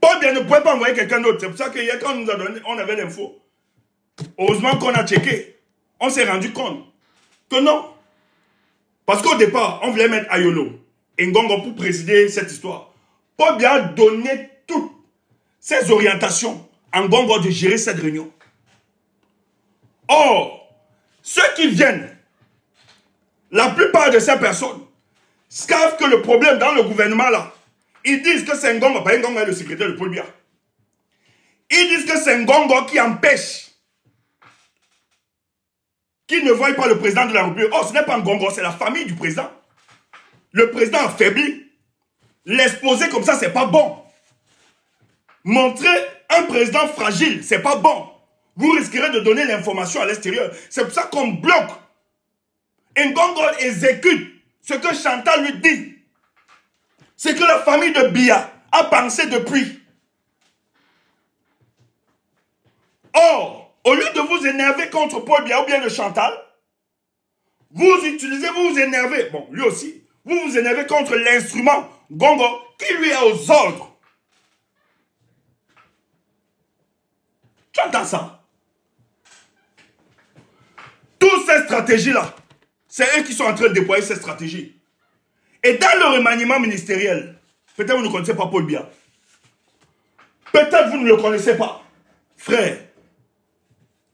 Paul Biya ne pouvait pas envoyer quelqu'un d'autre. C'est pour ça que hier, quand on nous a donné, on avait l'info. Heureusement qu'on a checké. On s'est rendu compte que non. Parce qu'au départ, on voulait mettre Ayolo et Ngongo pour présider cette histoire. Paul Biya a donné toutes ses orientations à Ngongo de gérer cette réunion. Or, ceux qui viennent, la plupart de ces personnes, savent que le problème dans le gouvernement là, ils disent que c'est Ngongo, pas Ngongo est le secrétaire de Paul Biya. Ils disent que c'est Ngongo qui empêche, qui ne voit pas le président de la République. Oh, ce n'est pas Ngongo, c'est la famille du président. Le président affaibli. L'exposer comme ça, c'est pas bon. Montrer un président fragile, c'est pas bon. Vous risquerez de donner l'information à l'extérieur. C'est pour ça qu'on bloque. Ngongo exécute ce que Chantal lui dit. C'est que la famille de Biya a pensé depuis. Or, au lieu de vous énerver contre Paul Biya ou bien de Chantal, vous vous énervez, bon, lui aussi, vous vous énervez contre l'instrument Ngongo qui lui est aux ordres. Tu entends ça? Toutes ces stratégies-là, c'est eux qui sont en train de déployer ces stratégies. Et dans le remaniement ministériel, peut-être vous ne connaissez pas Paul Biya. Peut-être vous ne le connaissez pas. Frère,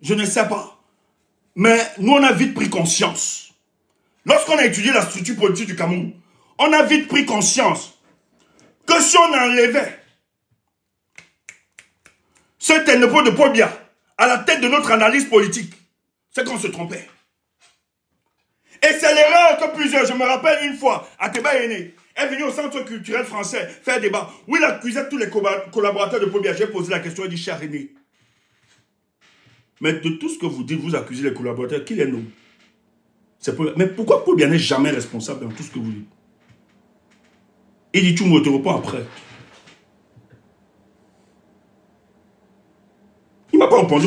je ne sais pas. Mais nous, on a vite pris conscience. Lorsqu'on a étudié la structure politique du Cameroun, on a vite pris conscience que si on enlevait ce ténébreux de Paul Biya à la tête de notre analyse politique, c'est qu'on se trompait. Et c'est l'erreur que plusieurs, je me rappelle une fois, Ateba Yene est venu au Centre culturel français faire débat, où il accusait tous les collaborateurs de Paul Biya. J'ai posé la question, il dit, cher René, mais de tout ce que vous dites, vous accusez les collaborateurs, qui les nomme? Mais pourquoi Paul Biya n'est jamais responsable dans tout ce que vous dites? Il dit, tu me réponds après. Il ne m'a pas répondu.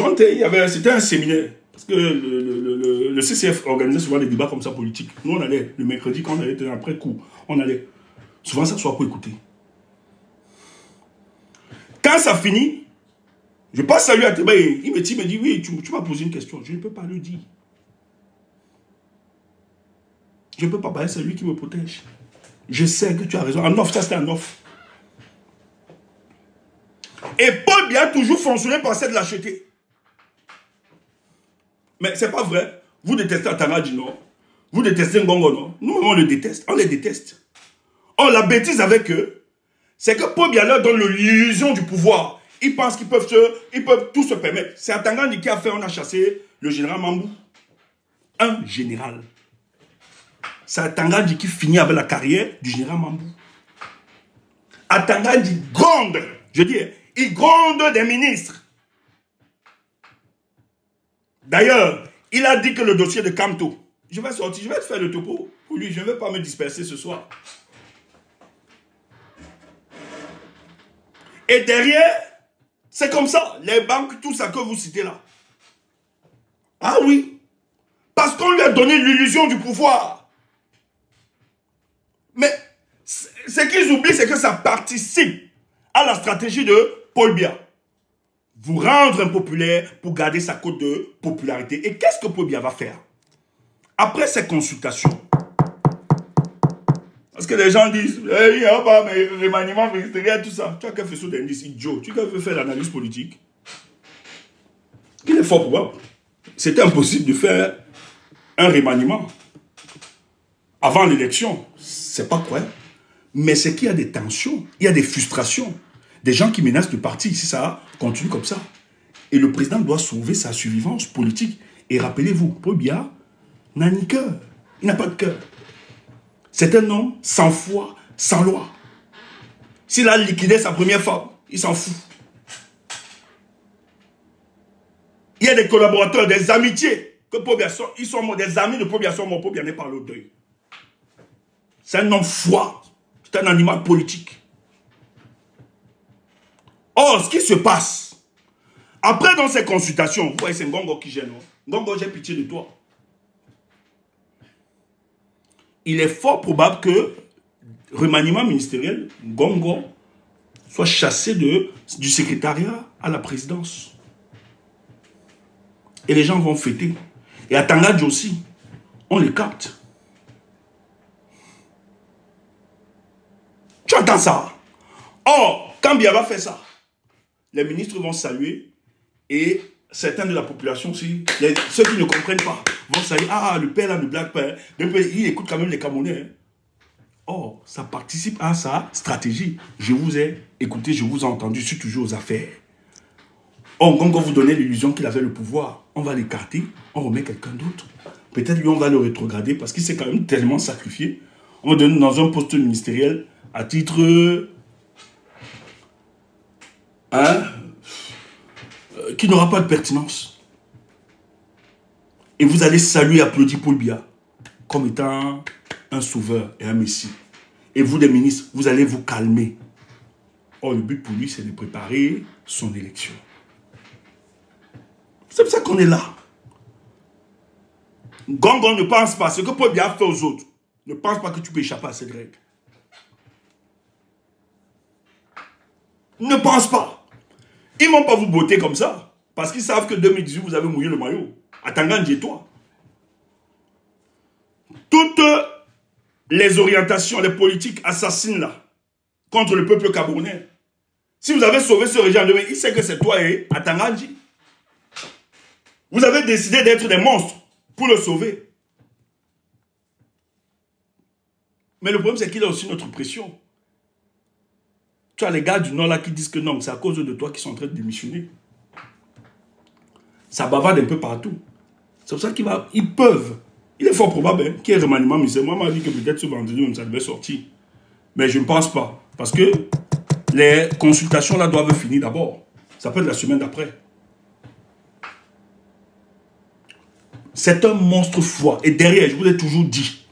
C'était un séminaire. Parce que le CCF organisait souvent des débats comme ça politiques. Nous, on allait, le mercredi, quand on allait après cours, on allait souvent s'asseoir pour écouter. Quand ça finit, je passe à lui à Teba, il me dit, oui, tu m'as posé une question. Je ne peux pas le dire. Je ne peux pas parler, c'est lui qui me protège. Je sais que tu as raison. En off, ça c'était en off. Et Paul Biya a toujours fonctionné par cette lâcheté. Mais c'est pas vrai. Vous détestez Atangadji, non? Vous détestez Ngongo, non? Nous, on le déteste. On les déteste. Or, la bêtise avec eux, c'est que Paul Biya leur donne l'illusion du pouvoir. Ils pensent qu'ils peuvent tout se permettre. C'est Atangadji qui a fait, on a chassé le général Mambou. Un général. C'est Atangadji qui finit avec la carrière du général Mambou. Atangadji gronde, je dis, il gronde des ministres. D'ailleurs, il a dit que le dossier de Kamto, je vais sortir, je vais te faire le topo pour lui, je ne vais pas me disperser ce soir. Et derrière, c'est comme ça, les banques, tout ça que vous citez là. Ah oui, parce qu'on lui a donné l'illusion du pouvoir. Mais ce qu'ils oublient, c'est que ça participe à la stratégie de Paul Biya. Vous rendre impopulaire pour garder sa cote de popularité. Et qu'est-ce que Paul Biya va faire? Après ces consultations, parce que les gens disent, il n'y a pas mais remaniement ministériel, tout ça. Tu as qu'à faire ça d'indice idiot. Tu as qu'à faire l'analyse politique. Il est fort probable. C'était impossible de faire un remaniement avant l'élection. C'est pas croyable. Mais c'est qu'il y a des tensions, il y a des frustrations. Des gens qui menacent le parti, si ça continue comme ça. Et le président doit sauver sa survivance politique. Et rappelez-vous, Paul Biya n'a ni cœur. Il n'a pas de cœur. C'est un homme sans foi, sans loi. S'il a liquidé sa première femme, il s'en fout. Il y a des collaborateurs, des amitiés, que Paul Biya ils sont morts, des amis de Paul Biya sont morts, Paul Biya n'est pas le deuil. C'est un homme froid. C'est un animal politique. Or, ce qui se passe, après dans ces consultations, vous voyez, c'est Ngongo qui gêne. Ngongo, j'ai pitié de toi. Il est fort probable que remaniement ministériel, Ngongo, soit chassé du secrétariat à la présidence. Et les gens vont fêter. Et à Atangadji aussi, on les capte. Tu entends ça? Or, quand Biya va faire ça, les ministres vont saluer et certains de la population aussi, ceux qui ne comprennent pas, vont saluer. Ah, le père là, le black père, il écoute quand même les Camerounais. Hein. Or, ça participe à sa stratégie. Je vous ai écouté, je vous ai entendu, je suis toujours aux affaires. Or, Ngongo vous donnait l'illusion qu'il avait le pouvoir. On va l'écarter, on remet quelqu'un d'autre. Peut-être lui, on va le rétrograder parce qu'il s'est quand même tellement sacrifié. On va le donner dans un poste ministériel à titre... qui n'aura pas de pertinence. Et vous allez saluer et applaudir Paul Biya. comme étant un sauveur et un messie. Et vous, les ministres, vous allez vous calmer. Or, le but pour lui, c'est de préparer son élection. C'est pour ça qu'on est là. Gongo ne pense pas, ce que Paul Biya fait aux autres, ne pense pas que tu peux échapper à cette règle. Ne pense pas. Ils ne vont pas vous botter comme ça. Parce qu'ils savent que 2018, vous avez mouillé le maillot. À Tangandji et toi. Toutes les orientations, les politiques assassines là, contre le peuple camerounais. Si vous avez sauvé ce régime, il sait que c'est toi et Tangandji. Vous avez décidé d'être des monstres pour le sauver. Mais le problème, c'est qu'il a aussi notre pression. Tu as les gars du Nord là qui disent que non, c'est à cause de toi qu'ils sont en train de démissionner. Ça bavarde un peu partout. C'est pour ça qu'ils peuvent. Il est fort probable qu'il y ait remaniement ministériel. Moi, m'a dit que peut-être ce vendredi même ça devait sortir. Mais je ne pense pas. Parce que les consultations là doivent finir d'abord. Ça peut être la semaine d'après. C'est un monstre froid. Et derrière, je vous l'ai toujours dit,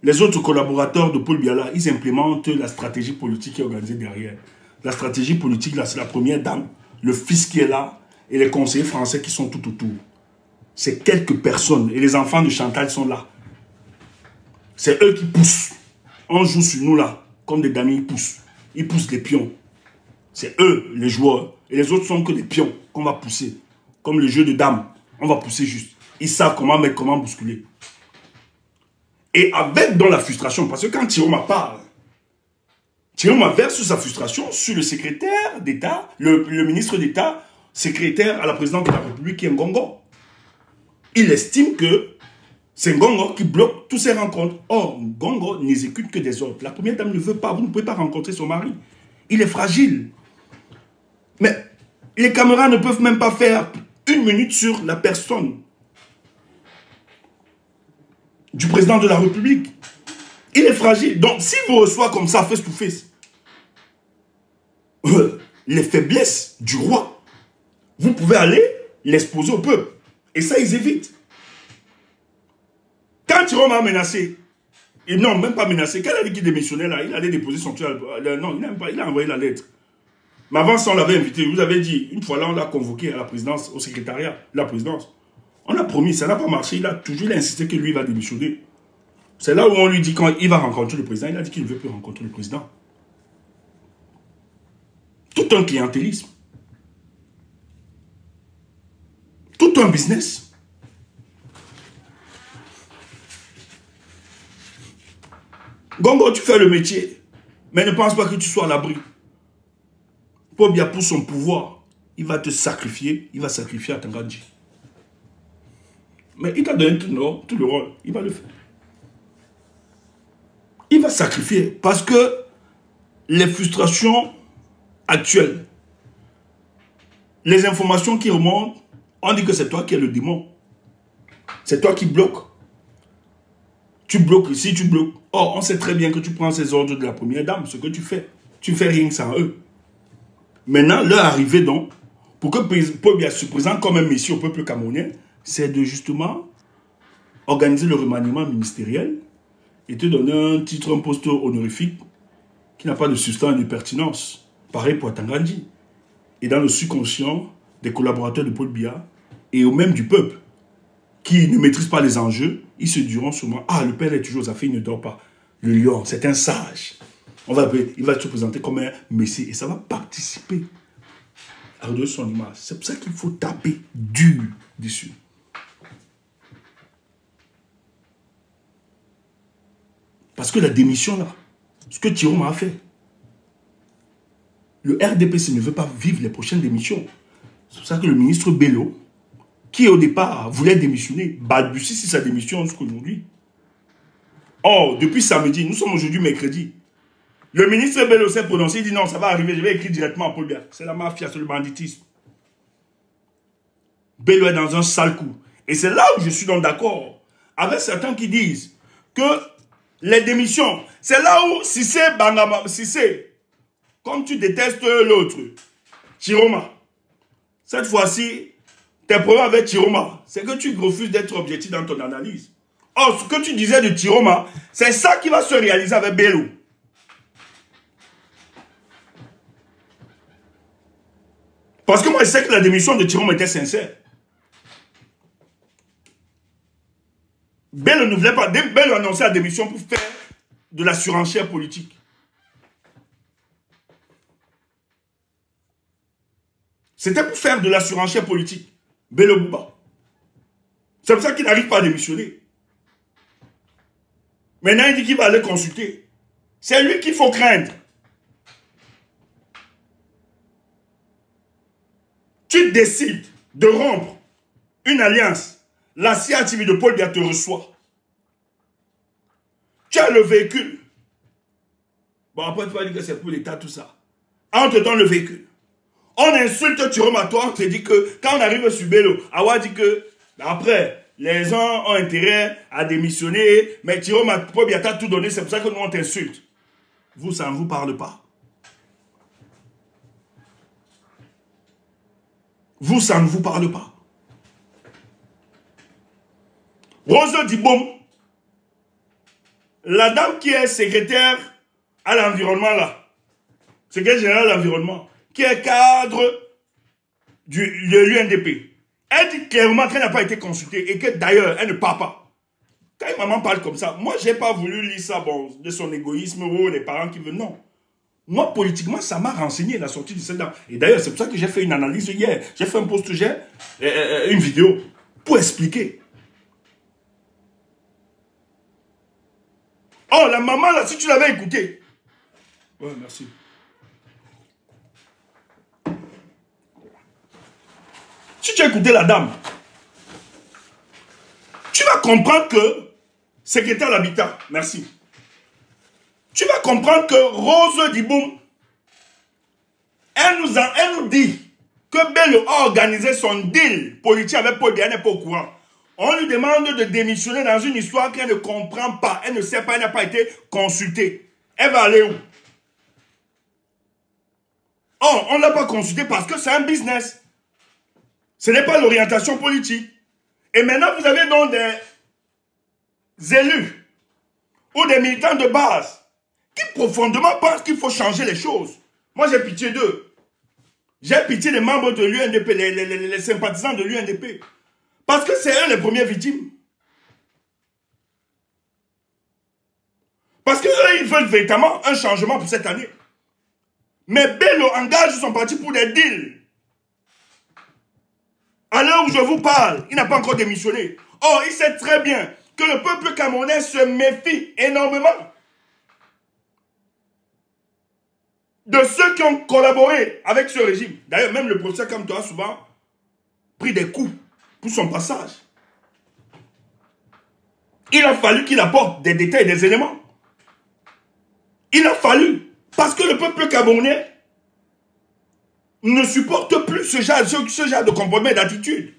les autres collaborateurs de Paul Biya là, ils implémentent la stratégie politique qui est organisée derrière. La stratégie politique là, c'est la première dame, le fils qui est là, et les conseillers français qui sont tout autour. C'est quelques personnes. Et les enfants de Chantal sont là. C'est eux qui poussent. On joue sur nous là, comme des dames, ils poussent. Ils poussent les pions. C'est eux, les joueurs. Et les autres sont que des pions qu'on va pousser. Comme le jeu de dames. On va pousser juste. Ils savent comment mettre, comment bousculer. Et avec dans la frustration, parce que quand Tiroma parle, Tiroma verse sa frustration sur le secrétaire d'État, le ministre d'État, secrétaire à la présidente de la République, qui est Ngongo. Il estime que c'est Ngongo qui bloque toutes ces rencontres. Or, Ngongo n'exécute que des ordres. La première dame ne veut pas, vous ne pouvez pas rencontrer son mari. Il est fragile. Mais les caméras ne peuvent même pas faire 1 minute sur la personne du président de la République. Il est fragile. Donc, s'il vous reçoit comme ça, face to face, les faiblesses du roi, vous pouvez aller l'exposer au peuple. Et ça, ils évitent. Quand Tiroma a menacé, et non, même pas menacé, quand il a dit qu'il démissionnait là, il allait déposer son tueur. Non, il a envoyé la lettre. Mais avant ça, on l'avait invité. Vous avez dit, une fois là, on l'a convoqué à la présidence, au secrétariat de la présidence. On a promis, ça n'a pas marché. Il a toujours insisté que lui, il va démissionner. C'est là où on lui dit quand il va rencontrer le président, il a dit qu'il ne veut plus rencontrer le président. Tout un clientélisme. Tout un business. Gongo, tu fais le métier, mais ne pense pas que tu sois à l'abri. Paul Biya, pour son pouvoir, il va te sacrifier, il va sacrifier à Tangandji. Mais il t'a donné tout le rôle, il va le faire. Il va sacrifier parce que les frustrations actuelles, les informations qui remontent, on dit que c'est toi qui es le démon. C'est toi qui bloques. Tu bloques ici, tu bloques. Or, on sait très bien que tu prends ces ordres de la première dame, ce que tu fais. Tu fais rien sans eux. Maintenant, leur arrivée donc, pour que Paul Biya se présente comme un messie au peuple camerounais, c'est de justement organiser le remaniement ministériel et te donner un titre, un poste honorifique qui n'a pas de substance et de pertinence. Pareil pour Tangandji. Et dans le subconscient des collaborateurs de Paul Biya et au même du peuple qui ne maîtrisent pas les enjeux, ils se diront souvent, ah, le père est toujours aux affaires, il ne dort pas. Le lion, c'est un sage. Il va se présenter comme un messie et ça va participer à redonner son image. C'est pour ça qu'il faut taper dur dessus. Parce que la démission là, ce que Tiroma a fait, le RDPC ne veut pas vivre les prochaines démissions. C'est pour ça que le ministre Bello, qui au départ voulait démissionner, balbutie sur sa démission jusqu'aujourd'hui. Or, depuis samedi, nous sommes aujourd'hui mercredi. Le ministre Bello s'est prononcé, il dit non, ça va arriver, je vais écrire directement à Paul Biya. C'est la mafia, c'est le banditisme. Bello est dans un sale coup. Et c'est là où je suis donc d'accord avec certains qui disent que les démissions, c'est là où Cissé, comme tu détestes l'autre, Tiroma, cette fois-ci, tes problèmes avec Tiroma, c'est que tu refuses d'être objectif dans ton analyse. Oh, ce que tu disais de Tiroma, c'est ça qui va se réaliser avec Bello. Parce que moi, je sais que la démission de Tiroma était sincère. Bello ne voulait pas. Bello annonçait la démission pour faire de la surenchère politique. C'était pour faire de la surenchère politique. Bello Bouba. C'est pour ça qu'il n'arrive pas à démissionner. Maintenant, il dit qu'il va aller consulter. C'est lui qu'il faut craindre. Tu décides de rompre une alliance. La CIATV de Paul Biya te reçoit. Tu as le véhicule. Bon, après, tu vas dire que c'est pour l'État, tout ça. On te donne le véhicule. On insulte Tiroma, toi, on te dit que quand on arrive sur Bello, Awa dit que, après, les gens ont intérêt à démissionner, mais Tiroma, Paul Biya t'a tout donné, c'est pour ça que nous, on t'insulte. Vous, ça ne vous parle pas. Vous, ça ne vous parle pas. Rose Dibom, la dame qui est secrétaire à l'environnement là, secrétaire général de l'environnement, qui est cadre de l'UNDP, elle dit clairement qu'elle n'a pas été consultée et que d'ailleurs, elle ne parle pas. Quand une maman parle comme ça, moi, je n'ai pas voulu lire ça, bon, de son égoïsme ou les parents qui veulent, non. Moi, politiquement, ça m'a renseigné la sortie de cette dame. Et d'ailleurs, c'est pour ça que j'ai fait une analyse hier. J'ai fait un post, une vidéo pour expliquer. Oh, la maman, là, si tu l'avais écouté. Ouais, merci. Si tu as écouté la dame, tu vas comprendre que, secrétaire à l'habitat, merci. Tu vas comprendre que Rose Diboum, elle nous dit que Bello a organisé son deal politique avec Paul Biya, elle n'est pas au courant. On lui demande de démissionner dans une histoire qu'elle ne comprend pas. Elle ne sait pas, elle n'a pas été consultée. Elle va aller où? Oh, on ne l'a pas consultée parce que c'est un business. Ce n'est pas l'orientation politique. Et maintenant, vous avez donc des élus ou des militants de base qui profondément pensent qu'il faut changer les choses. Moi, j'ai pitié d'eux. J'ai pitié des membres de l'UNDP, les sympathisants de l'UNDP. Parce que c'est eux les premières victimes. Parce qu'eux, ils veulent véritablement un changement pour cette année. Mais Bello engage son parti pour des deals. À l'heure où je vous parle, il n'a pas encore démissionné. Or, il sait très bien que le peuple camerounais se méfie énormément de ceux qui ont collaboré avec ce régime. D'ailleurs, même le professeur Kamto a souvent pris des coups pour son passage. Il a fallu qu'il apporte des détails, des éléments. Il a fallu, parce que le peuple camerounais ne supporte plus ce genre de comportement et d'attitude.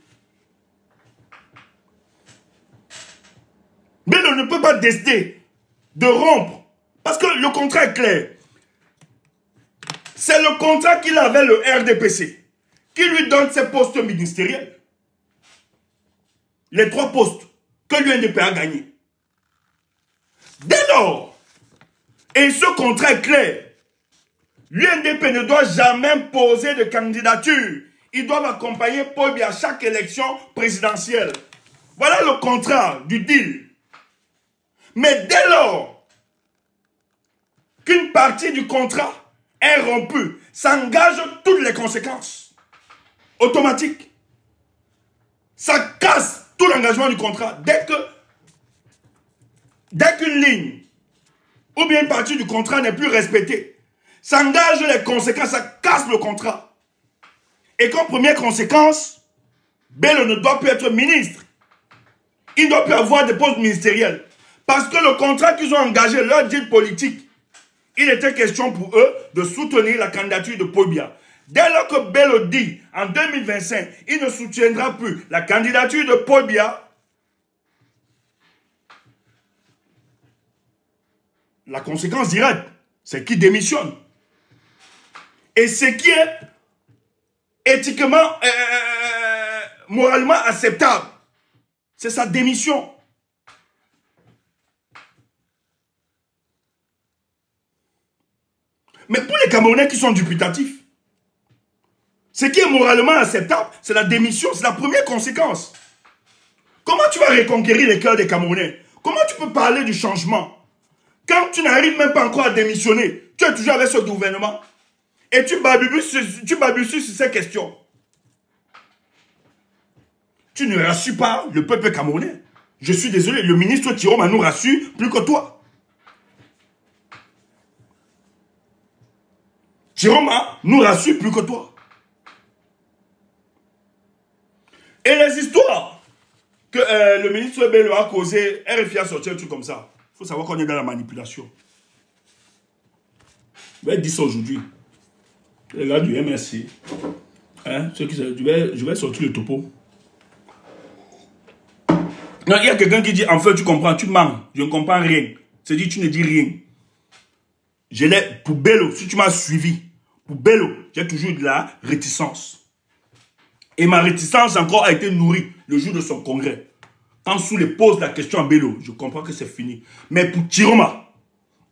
Mais on ne peut pas décider de rompre, parce que le contrat est clair. C'est le contrat qu'il avait le RDPC, qui lui donne ses postes ministériels. Les 3 postes que l'UNDP a gagnés. Dès lors, et ce contrat est clair, l'UNDP ne doit jamais poser de candidature. Ils doivent accompagner Paul Biya à chaque élection présidentielle. Voilà le contrat du deal. Mais dès lors qu'une partie du contrat est rompue, ça engage toutes les conséquences. Automatiques. Ça casse tout l'engagement du contrat. Dès qu'une ligne ou bien une partie du contrat n'est plus respectée, ça engage les conséquences, ça casse le contrat. Et comme première conséquence, Bello ne doit plus être ministre. Il ne doit plus avoir de postes ministériels. Parce que le contrat qu'ils ont engagé, leur deal politique, il était question pour eux de soutenir la candidature de Paul Biya. Dès lors que Bello dit, en 2025, il ne soutiendra plus la candidature de Paul Biya, la conséquence directe, c'est qu'il démissionne. Et ce qui est éthiquement, moralement acceptable, c'est sa démission. Mais pour les Camerounais qui sont dubitatifs, ce qui est moralement acceptable, c'est la démission, c'est la première conséquence. Comment tu vas reconquérir les cœurs des Camerounais? Comment tu peux parler du changement quand tu n'arrives même pas encore à démissionner? Tu es toujours avec ce gouvernement et tu balbuties sur ces questions. Tu ne rassures pas le peuple camerounais. Je suis désolé, le ministre Tiroma nous rassure plus que toi. Tiroma nous rassure plus que toi. Et les histoires que le ministre Bello a causé, RFI a sorti un truc comme ça. Il faut savoir qu'on est dans la manipulation. Je vais dire ça aujourd'hui. Les gars du MRC, hein, je vais sortir le topo. Non, il y a quelqu'un qui dit, enfin tu comprends, tu mens, je ne comprends rien. C'est-à-dire tu ne dis rien. Je l'ai, pour Bello, si tu m'as suivi, pour Bello, j'ai toujours de la réticence. Et ma réticence encore a été nourrie le jour de son congrès. Quand Soulé pose la question à Bello, je comprends que c'est fini. Mais pour Tiroma,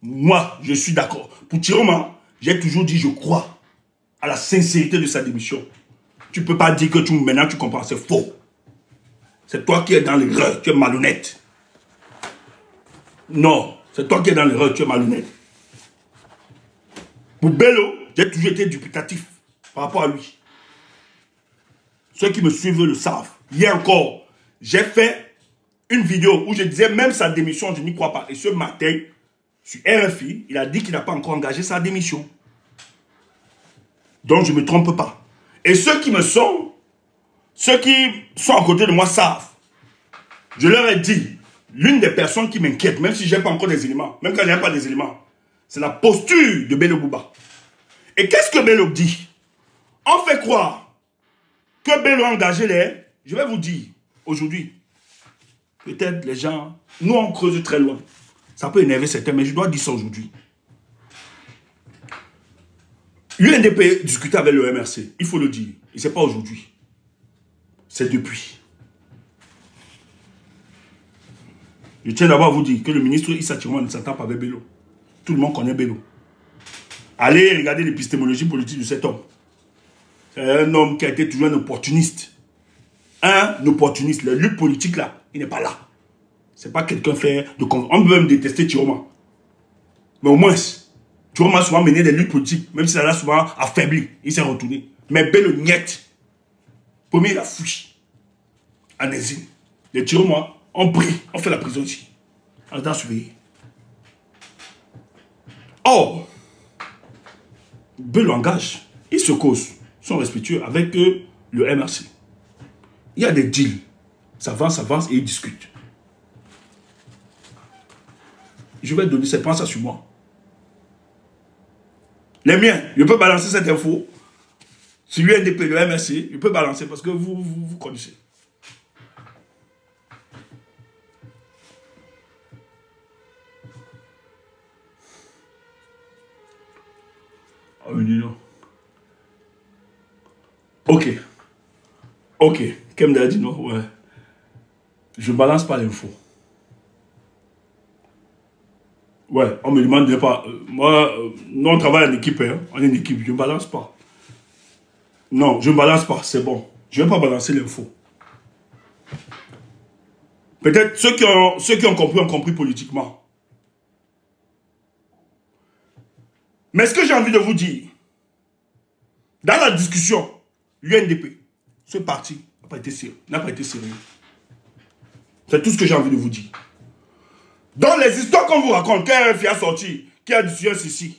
moi, je suis d'accord. Pour Tiroma, j'ai toujours dit, je crois à la sincérité de sa démission. Tu ne peux pas dire que maintenant tu comprends, c'est faux. C'est toi qui es dans l'erreur, tu es malhonnête. Non, c'est toi qui es dans l'erreur, tu es malhonnête. Pour Bello, j'ai toujours été dubitatif par rapport à lui. Ceux qui me suivent le savent. Hier encore, j'ai fait une vidéo où je disais même sa démission, je n'y crois pas. Et ce matin, sur RFI, il a dit qu'il n'a pas encore engagé sa démission. Donc je ne me trompe pas. Et ceux qui sont à côté de moi savent. Je leur ai dit, l'une des personnes qui m'inquiète, même si je n'ai pas encore des éléments, même quand je n'ai pas des éléments, c'est la posture de Bello Bouba. Et qu'est-ce que Bello dit? On fait croire que Bello a engagé les... Je vais vous dire, aujourd'hui, peut-être les gens, nous on creuse très loin. Ça peut énerver certains, mais je dois dire ça aujourd'hui. L'UNDP discutait avec le MRC, il faut le dire. Et ce n'est pas aujourd'hui. C'est depuis. Je tiens d'abord à vous dire que le ministre Issa Tiroma ne s'entend pas avec Bello. Tout le monde connaît Bello. Allez regarder l'épistémologie politique de cet homme. C'est un homme qui a été toujours un opportuniste. Un opportuniste. La lutte politique là, il n'est pas là. C'est pas quelqu'un fait de... On peut même détester Tiroma. Mais au moins, Tiroma a souvent mené des luttes politiques, même si ça l'a souvent affaibli. Il s'est retourné. Mais Bello niet. Premier, il a fui. En exil. Les Tiroma ont pris, on fait la prison ici. En étant surveillé. Or, Bello engage. Il se cause. Ils sont respectueux avec le MRC. Il y a des deals. Ça avance et ils discutent. Je vais donner cette pensée sur moi. Les miens, je peux balancer cette info sur l'UNDP, le MRC. Je peux balancer parce que vous connaissez. Oh, non. Ok. Kemda dit non, ouais. Je balance pas l'info. Ouais, on me demande de pas. Moi, nous on travaille en équipe, hein. On est une équipe, je ne balance pas. Non, je ne balance pas, c'est bon. Je ne vais pas balancer l'info. Peut-être ceux qui ont compris politiquement. Mais ce que j'ai envie de vous dire, dans la discussion, l'UNDP, ce parti n'a pas été sérieux. C'est tout ce que j'ai envie de vous dire. Dans les histoires qu'on vous raconte, qu'un a sorti, qui a dit ceci,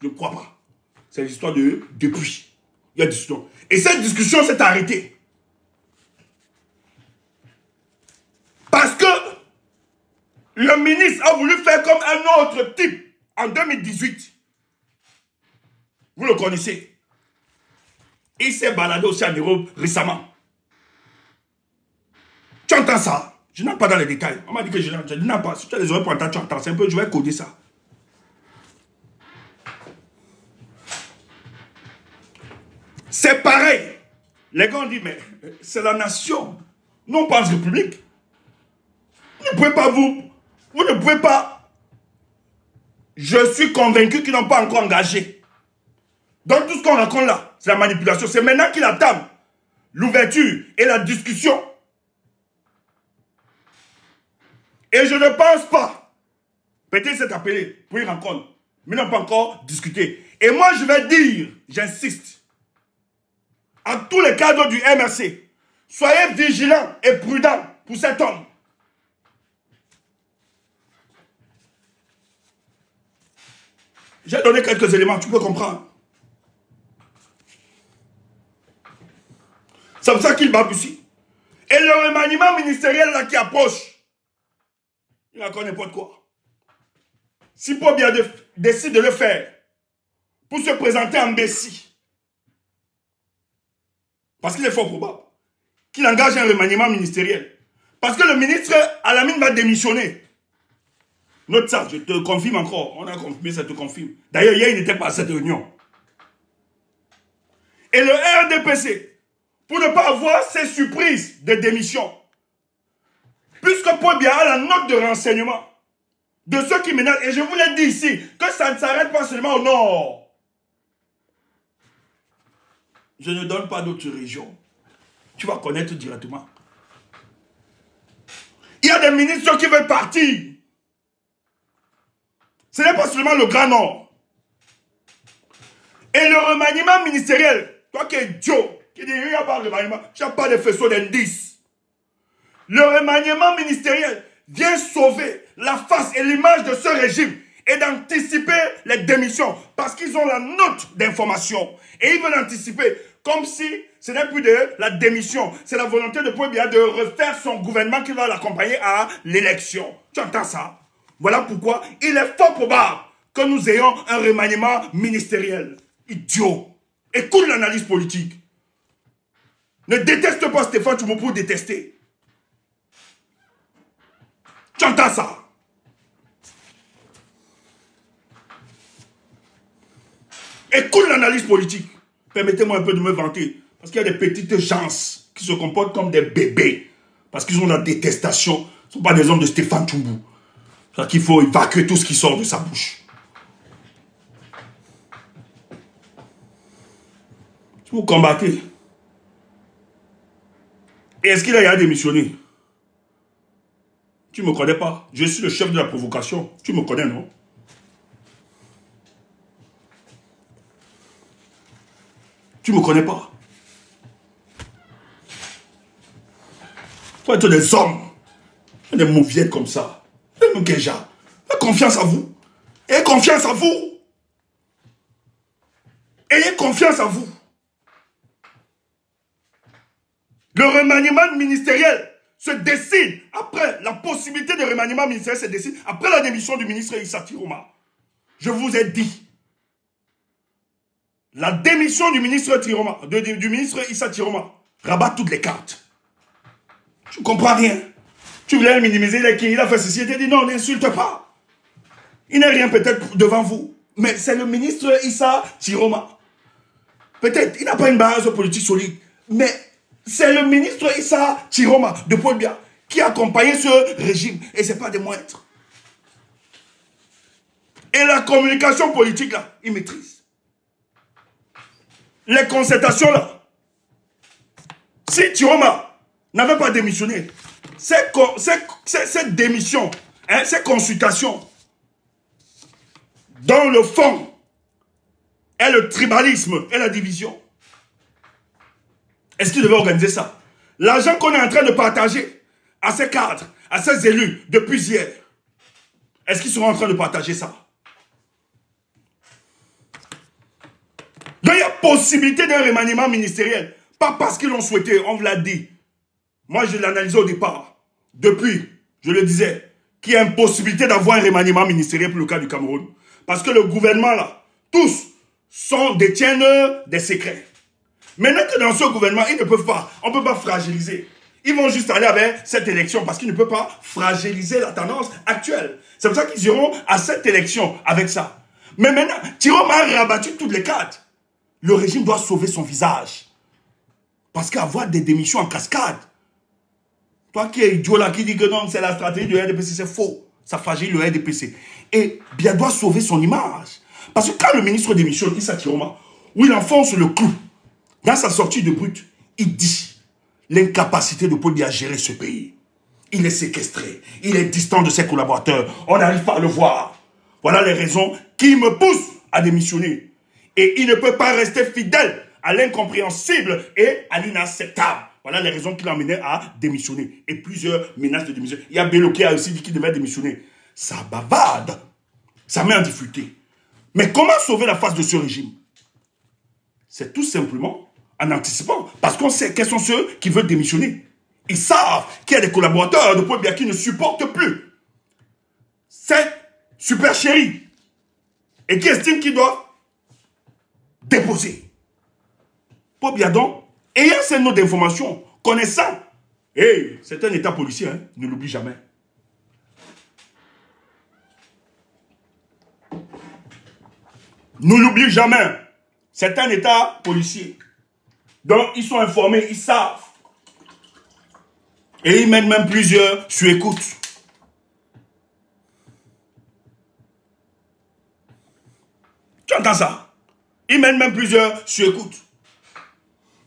je ne crois pas. C'est l'histoire de depuis. Il y a discussion. Et cette discussion s'est arrêtée. Parce que le ministre a voulu faire comme un autre type en 2018. Vous le connaissez. Il s'est baladé aussi en Europe récemment. Tu entends ça? Je n'entre pas dans les détails. On m'a dit que je n'entends pas. Si tu as les oreilles pour entendre, tu entends. C'est un peu, je vais coder ça. C'est pareil. Les gars ont dit, mais c'est la nation. Nous, on pense république. Vous ne pouvez pas Je suis convaincu qu'ils n'ont pas encore engagé. Donc tout ce qu'on raconte là, c'est la manipulation. C'est maintenant qu'il attend l'ouverture et la discussion. Et je ne pense pas, peut-être c'est appelé pour une rencontre, mais n'ont pas encore discuté. Et moi je vais dire, j'insiste, à tous les cadres du MRC, soyez vigilants et prudents pour cet homme. J'ai donné quelques éléments, tu peux comprendre. C'est pour ça qu'il balbutie. Et le remaniement ministériel là qui approche, il raconte n'importe quoi. Si Paul Biya décide de le faire pour se présenter en Bessie, parce qu'il est fort probable qu'il engage un remaniement ministériel, parce que le ministre Alamine va démissionner. Note ça, je te confirme encore. On a confirmé, ça te confirme. D'ailleurs, hier, il n'était pas à cette réunion. Et le RDPC, pour ne pas avoir ces surprises de démission, puisque Paul Biya a la note de renseignement de ceux qui menacent, et je vous l'ai dit ici, que ça ne s'arrête pas seulement au nord. Je ne donne pas d'autres régions. Tu vas connaître directement. Il y a des ministres qui veulent partir. Ce n'est pas seulement le Grand Nord. Et le remaniement ministériel, toi qui es idiot, qui dit il n'y a pas de remaniement, il n'y a pas de faisceau d'indices. Le remaniement ministériel vient sauver la face et l'image de ce régime et d'anticiper les démissions parce qu'ils ont la note d'information et ils veulent anticiper comme si ce n'est plus de la démission, c'est la volonté de Paul Biya de refaire son gouvernement qui va l'accompagner à l'élection. Tu entends ça? Voilà pourquoi il est fort probable que nous ayons un remaniement ministériel. Idiot. Écoute l'analyse politique. Ne déteste pas Stéphane Tchoumo pour détester. Tu entends ça? Écoute l'analyse politique. Permettez-moi un peu de me vanter. Parce qu'il y a des petites gens qui se comportent comme des bébés. Parce qu'ils ont la détestation. Ce ne sont pas des hommes de Stéphane Tchoumo. C'est qu'il faut évacuer tout ce qui sort de sa bouche. Vous combattez. Et est-ce qu'il a démissionné? Tu ne me connais pas. Je suis le chef de la provocation. Tu me connais, non? Tu ne me connais pas. Faut être des hommes. Des mauviettes comme ça. Des Mukeja. Ayez confiance à vous. Ayez confiance à vous. Ayez confiance à vous. Le remaniement ministériel se décide après la possibilité de remaniement ministériel se décide après la démission du ministre Issa Tiroma. Je vous ai dit. La démission du ministre Tiroma, du ministre Issa Tiroma rabat toutes les cartes. Je ne comprends rien. Tu voulais le minimiser, il a fait ceci, il t'a dit non, n'insulte pas. Il n'est rien peut-être devant vous, mais c'est le ministre Issa Tiroma. Peut-être, il n'a pas une base politique solide, mais c'est le ministre Issa Tiroma de Paul Biya qui a accompagné ce régime, et ce n'est pas des moindres. Et la communication politique, là, il maîtrise. Les concertations, là, si Tiroma n'avait pas démissionné, cette démission, hein, ces consultations, dans le fond, est le tribalisme et la division. Est-ce qu'il devait organiser ça? L'argent qu'on est en train de partager à ces cadres, à ces élus depuis hier, est-ce qu'ils seront en train de partager ça? Donc il y a possibilité d'un remaniement ministériel. Pas parce qu'ils l'ont souhaité, on vous l'a dit. Moi je l'analysais au départ. Depuis, je le disais, qu'il y a une possibilité d'avoir un remaniement ministériel pour le cas du Cameroun. Parce que le gouvernement là, tous détiennent des secrets. Maintenant que dans ce gouvernement, ils ne peuvent pas, on ne peut pas fragiliser. Ils vont juste aller avec cette élection parce qu'ils ne peuvent pas fragiliser la tendance actuelle. C'est pour ça qu'ils iront à cette élection avec ça. Mais maintenant, Tiroma a rabattu toutes les cartes. Le régime doit sauver son visage. Parce qu'avoir des démissions en cascade, toi qui es idiot là, qui dit que non, c'est la stratégie du RDPC, c'est faux. Ça fragilise le RDPC. Et Biya doit sauver son image. Parce que quand le ministre démissionne, Issa Chiroma, où il enfonce le clou, dans sa sortie de brut, il dit l'incapacité de Paul Biya à gérer ce pays. Il est séquestré, il est distant de ses collaborateurs, on n'arrive pas à le voir. Voilà les raisons qui me poussent à démissionner. Et il ne peut pas rester fidèle à l'incompréhensible et à l'inacceptable. Voilà les raisons qui l'ont amené à démissionner. Et plusieurs menaces de démission. Il y a Bello qui a aussi dit qu'il devait démissionner. Ça bavarde. Ça met en difficulté. Mais comment sauver la face de ce régime? C'est tout simplement en anticipant. Parce qu'on sait quels sont ceux qui veulent démissionner. Ils savent qu'il y a des collaborateurs de Paul Biya qui ne supportent plus. C'est super chéri. Et qui estime qu'ils doivent déposer. Paul Biya donc, ayant ces notes d'information, connaissant, hey, c'est un état policier, hein, ne l'oublie jamais. Ne l'oublie jamais. C'est un état policier. Donc, ils sont informés, ils savent. Et ils mettent même plusieurs sur écoute. Tu entends ça? Ils mettent même plusieurs sur écoute.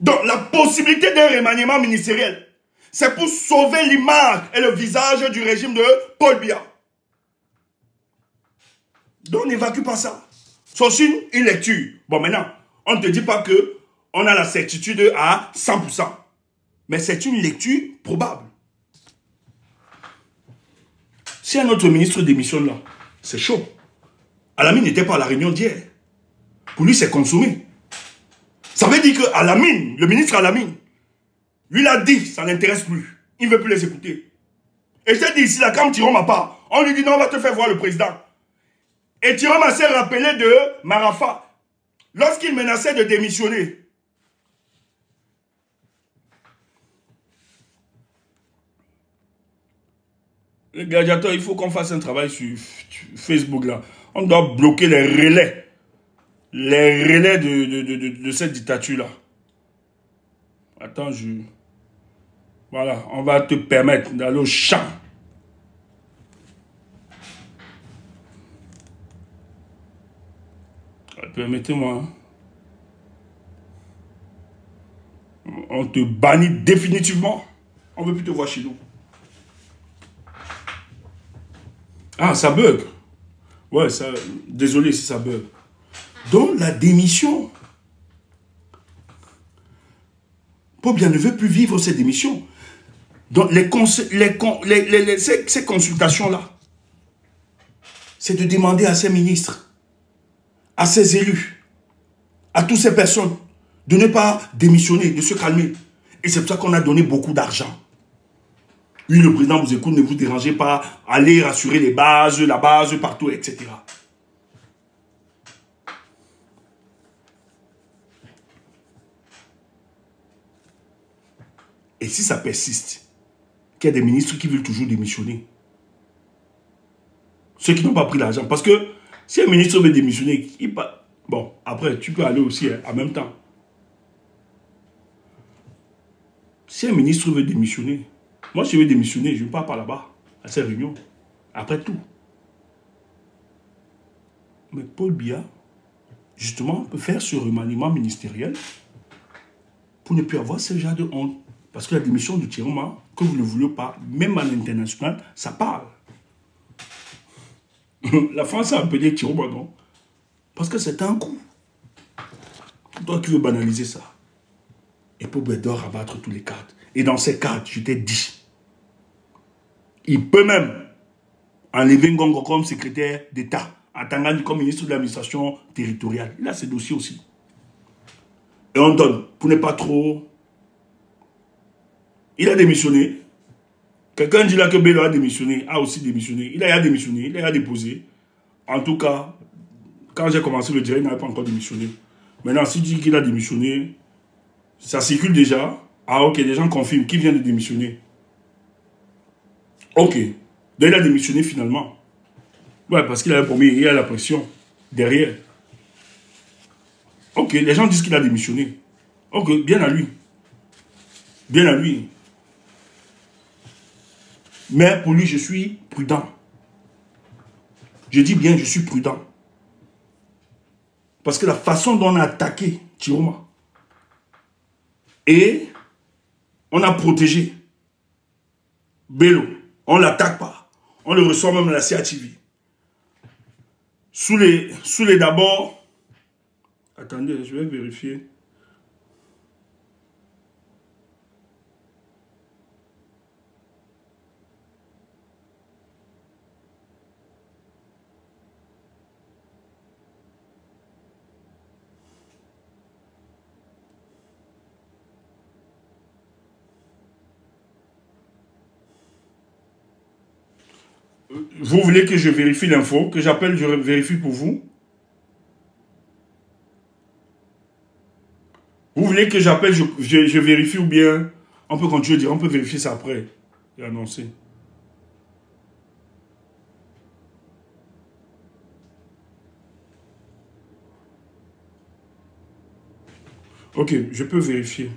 Donc, la possibilité d'un remaniement ministériel, c'est pour sauver l'image et le visage du régime de Paul Biya. Donc, on n'évacue pas ça. C'est aussi une lecture. Bon, maintenant, on ne te dit pas qu'on a la certitude à 100%. Mais c'est une lecture probable. Si un autre ministre démissionne là, c'est chaud. Alamine n'était pas à la réunion d'hier. Pour lui, c'est consommé. Ça veut dire qu'à la mine, le ministre Alamine, lui l'a dit, ça ne l'intéresse plus. Il ne veut plus les écouter. Et je t'ai dit ici, là, quand Tiroma part, on lui dit non, on va te faire voir le président. Et Tiroma s'est rappelé de Marafa, lorsqu'il menaçait de démissionner. Les gladiateurs, il faut qu'on fasse un travail sur Facebook là. On doit bloquer les relais. Les relais de cette dictature-là. Attends, voilà, on va te permettre d'aller au champ. Permettez-moi. On te bannit définitivement. On ne veut plus te voir chez nous. Ah, ça bug. Ouais, ça, désolé si ça bug. Donc, la démission. Paul Biya ne veut plus vivre cette démission. Donc, ces consultations-là, c'est de demander à ces ministres, à ces élus, à toutes ces personnes, de ne pas démissionner, de se calmer. Et c'est pour ça qu'on a donné beaucoup d'argent. Oui, le président vous écoute, ne vous dérangez pas, allez rassurer les bases, la base, partout, etc. Et si ça persiste, qu'il y a des ministres qui veulent toujours démissionner, ceux qui n'ont pas pris l'argent, parce que si un ministre veut démissionner, bon, après, tu peux aller aussi hein, en même temps. Si un ministre veut démissionner, moi si je veux démissionner, je ne pars pas là-bas, à ces réunions, après tout. Mais Paul Biya, justement, peut faire ce remaniement ministériel pour ne plus avoir ce genre de honte. Parce que la démission de Tiroma, que vous ne voulez pas, même à l'international, ça parle. La France a appelé Tiroma, non? Parce que c'est un coup. Toi qui veux banaliser ça. Et Paul Biya doit rabattre tous les cadres. Et dans ces cadres, je t'ai dit, il peut même enlever Ngongo comme secrétaire d'État, en Tanganyika comme ministre de l'administration territoriale. Il a ses dossiers aussi. Et on donne, pour ne pas trop... Il a démissionné. Quelqu'un dit là que Bello a démissionné, a aussi démissionné. Il a démissionné, il a déposé. En tout cas, quand j'ai commencé le direct, il n'avait pas encore démissionné. Maintenant, s'il dit qu'il a démissionné, ça circule déjà. Ah ok, les gens confirment qui vient de démissionner. Ok. Donc il a démissionné finalement. Ouais, parce qu'il avait promis, il y a la pression derrière. Ok, les gens disent qu'il a démissionné. Ok, bien à lui. Bien à lui. Mais pour lui, je suis prudent. Je dis bien, je suis prudent. Parce que la façon dont on a attaqué Chiroma et on a protégé Bello, on ne l'attaque pas. On le reçoit même à la CATV. Sous les d'abord... Attendez, je vais vérifier. Vous voulez que je vérifie l'info, que j'appelle, je vérifie pour vous? Vous voulez que j'appelle, je vérifie ou bien on peut continuer à dire, on peut vérifier ça après et annoncer. Ok, je peux vérifier.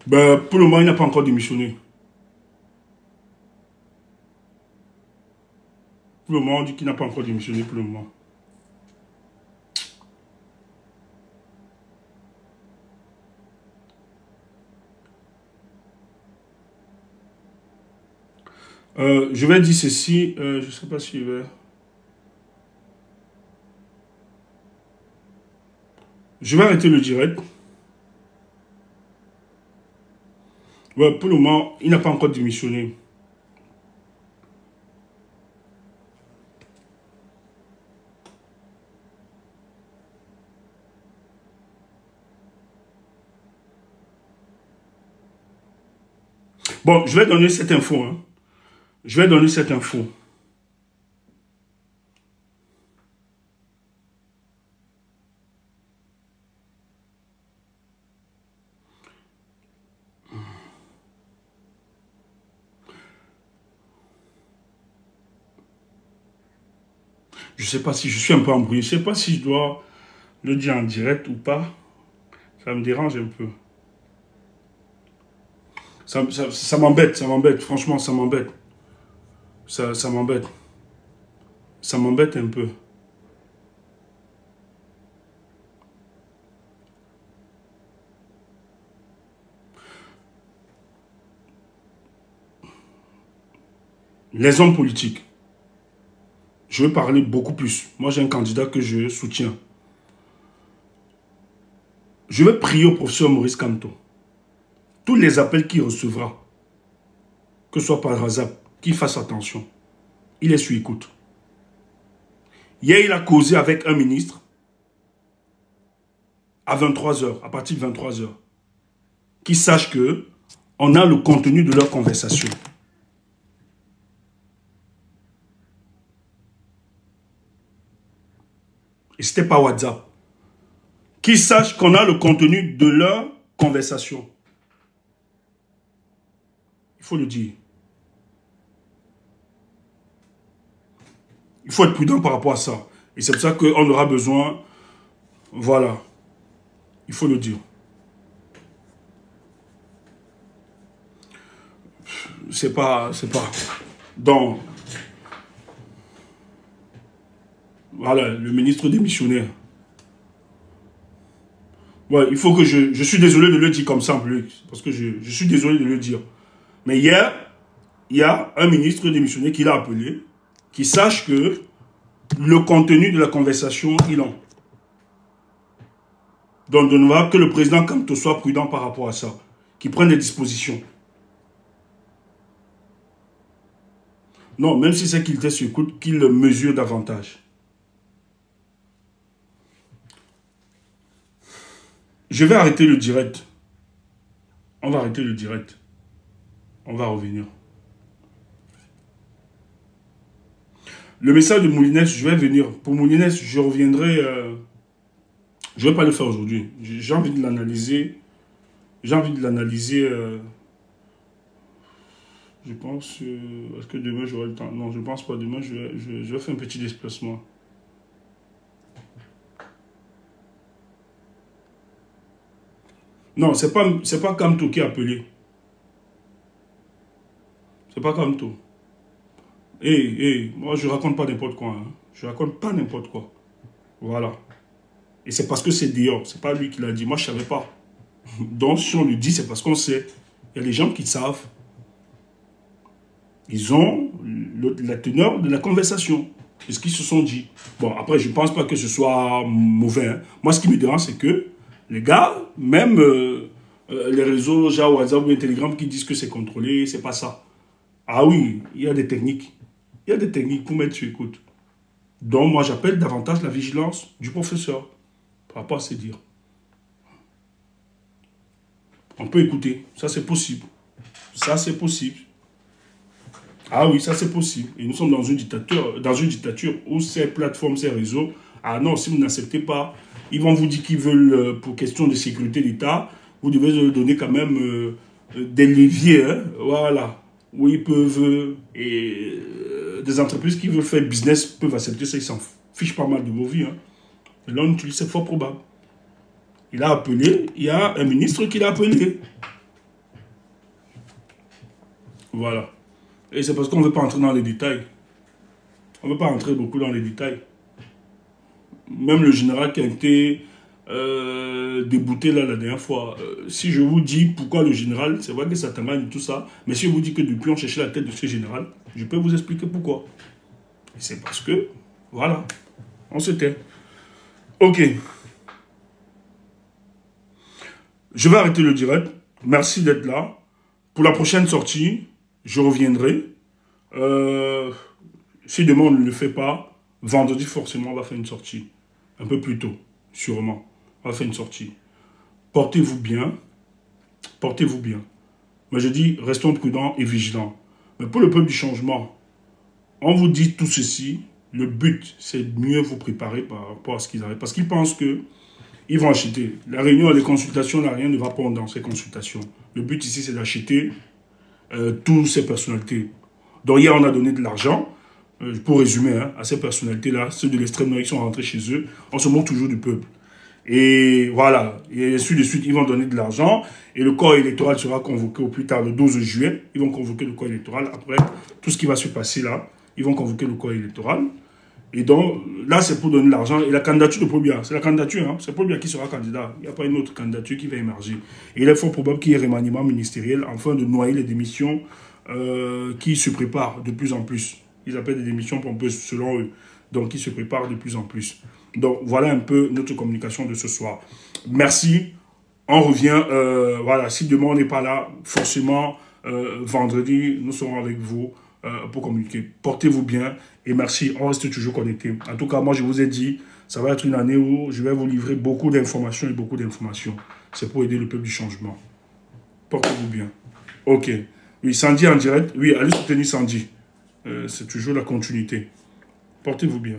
Ben, pour le moment, il n'a pas encore démissionné. Pour le moment, on dit qu'il n'a pas encore démissionné pour le moment. Je vais dire ceci, je ne sais pas si je vais... Je vais arrêter le direct. Ouais, pour le moment, il n'a pas encore démissionné. Bon, je vais donner cette info. Hein. Je vais donner cette info. Je ne sais pas si je suis un peu embrouillé. Je ne sais pas si je dois le dire en direct ou pas. Ça me dérange un peu. Ça m'embête. Franchement, ça m'embête. Ça m'embête. Ça m'embête un peu. Les hommes politiques. Je vais parler beaucoup plus. Moi, j'ai un candidat que je soutiens. Je vais prier au professeur Maurice Kamto. Tous les appels qu'il recevra, que ce soit par hasard, qu'il fasse attention. Il est sur écoute. Hier, il a causé avec un ministre à 23 h, à partir de 23 h. Qu'il sache que on a le contenu de leur conversation. Et ce n'était pas WhatsApp. Qu'ils sachent qu'on a le contenu de leur conversation. Il faut le dire. Il faut être prudent par rapport à ça. Et c'est pour ça qu'on aura besoin... Voilà. Il faut le dire. C'est pas... Donc... Voilà, le ministre démissionnaire. Ouais, il faut que je suis désolé de le dire comme ça en plus. Parce que je suis désolé de le dire. Mais hier, il y a un ministre démissionnaire qui l'a appelé, qui sache que le contenu de la conversation, il en. Donc, de nouveau, que le président Kamto soit prudent par rapport à ça. Qu'il prenne des dispositions. Non, même si c'est qu'il était sur écoute, qu'il le mesure davantage. Je vais arrêter le direct. On va arrêter le direct. On va revenir. Le message de Moulinès, je vais venir. Pour Moulinès, je reviendrai... je ne vais pas le faire aujourd'hui. J'ai envie de l'analyser. J'ai envie de l'analyser... je pense... Est-ce que demain j'aurai le temps? Non, je ne pense pas. Demain, je vais faire un petit déplacement. Non, c'est pas Kamto qui a appelé. C'est pas Kamto. Moi je raconte pas n'importe quoi. Hein. Je raconte pas n'importe quoi. Voilà. Et c'est parce que c'est Dior. C'est pas lui qui l'a dit. Moi je savais pas. Donc si on lui dit, c'est parce qu'on sait. Il y a des gens qui savent. Ils ont la teneur de la conversation. C'est ce qu'ils se sont dit. Bon, après, je pense pas que ce soit mauvais. Hein. Moi, ce qui me dérange, c'est que les gars, même les réseaux, genre WhatsApp ou Telegram, qui disent que c'est contrôlé, c'est pas ça. Ah oui, il y a des techniques. Il y a des techniques pour mettre sur écoute. Donc, moi, j'appelle davantage la vigilance du professeur par rapport à ces dires. On peut écouter. Ça, c'est possible. Ça, c'est possible. Ah oui, ça, c'est possible. Et nous sommes dans une dictature où ces plateformes, ces réseaux, ah non, si vous n'acceptez pas, ils vont vous dire qu'ils veulent, pour question de sécurité d'État, vous devez leur donner quand même des leviers, hein, voilà, où ils peuvent, des entreprises qui veulent faire business peuvent accepter ça, ils s'en fichent pas mal de vos vies. Hein. Et là, on utilise, c'est fort probable. Il a appelé, il y a un ministre qui l'a appelé. Voilà. Et c'est parce qu'on ne veut pas entrer dans les détails. On ne veut pas entrer beaucoup dans les détails. Même le général qui a été débouté là la dernière fois. Si je vous dis pourquoi le général, c'est vrai que ça t'amène tout ça, mais si je vous dis que depuis on cherchait la tête de ce général, je peux vous expliquer pourquoi. C'est parce que, voilà, on se tait. Ok. Je vais arrêter le direct. Merci d'être là. Pour la prochaine sortie, je reviendrai. Si demain on ne le fait pas, vendredi forcément on va faire une sortie. Un peu plus tôt, sûrement. On va faire une sortie. Portez-vous bien. Portez-vous bien. Mais je dis, restons prudents et vigilants. Mais pour le peuple du changement, on vous dit tout ceci. Le but, c'est de mieux vous préparer par rapport à ce qu'ils avaient. Parce qu'ils pensent que ils vont acheter. La réunion, les consultations, là, rien ne va pas dans ces consultations. Le but ici, c'est d'acheter toutes ces personnalités. Donc hier, on a donné de l'argent pour résumer, hein, à ces personnalités-là, ceux de l'extrême droite qui sont rentrés chez eux, on se moque toujours du peuple. Et voilà, et ainsi de suite, ils vont donner de l'argent, et le corps électoral sera convoqué au plus tard le 12 juillet, ils vont convoquer le corps électoral, après tout ce qui va se passer là, ils vont convoquer le corps électoral, et donc là c'est pour donner de l'argent, et la candidature de Paul Biya, c'est la candidature, hein, c'est Paul Biya qui sera candidat, il n'y a pas une autre candidature qui va émerger. Et il est fort probable qu'il y ait remaniement ministériel, afin de noyer les démissions qui se préparent de plus en plus. Ils appellent des démissions pompeuses selon eux, donc qui se préparent de plus en plus. Donc, voilà un peu notre communication de ce soir. Merci. On revient. Voilà, si demain on n'est pas là, forcément, vendredi, nous serons avec vous pour communiquer. Portez-vous bien et merci. On reste toujours connectés. En tout cas, moi, je vous ai dit, ça va être une année où je vais vous livrer beaucoup d'informations et beaucoup d'informations. C'est pour aider le peuple du changement. Portez-vous bien. Ok. Oui, Sandy en direct. Oui, allez soutenir Sandy. C'est toujours la continuité. Portez-vous bien.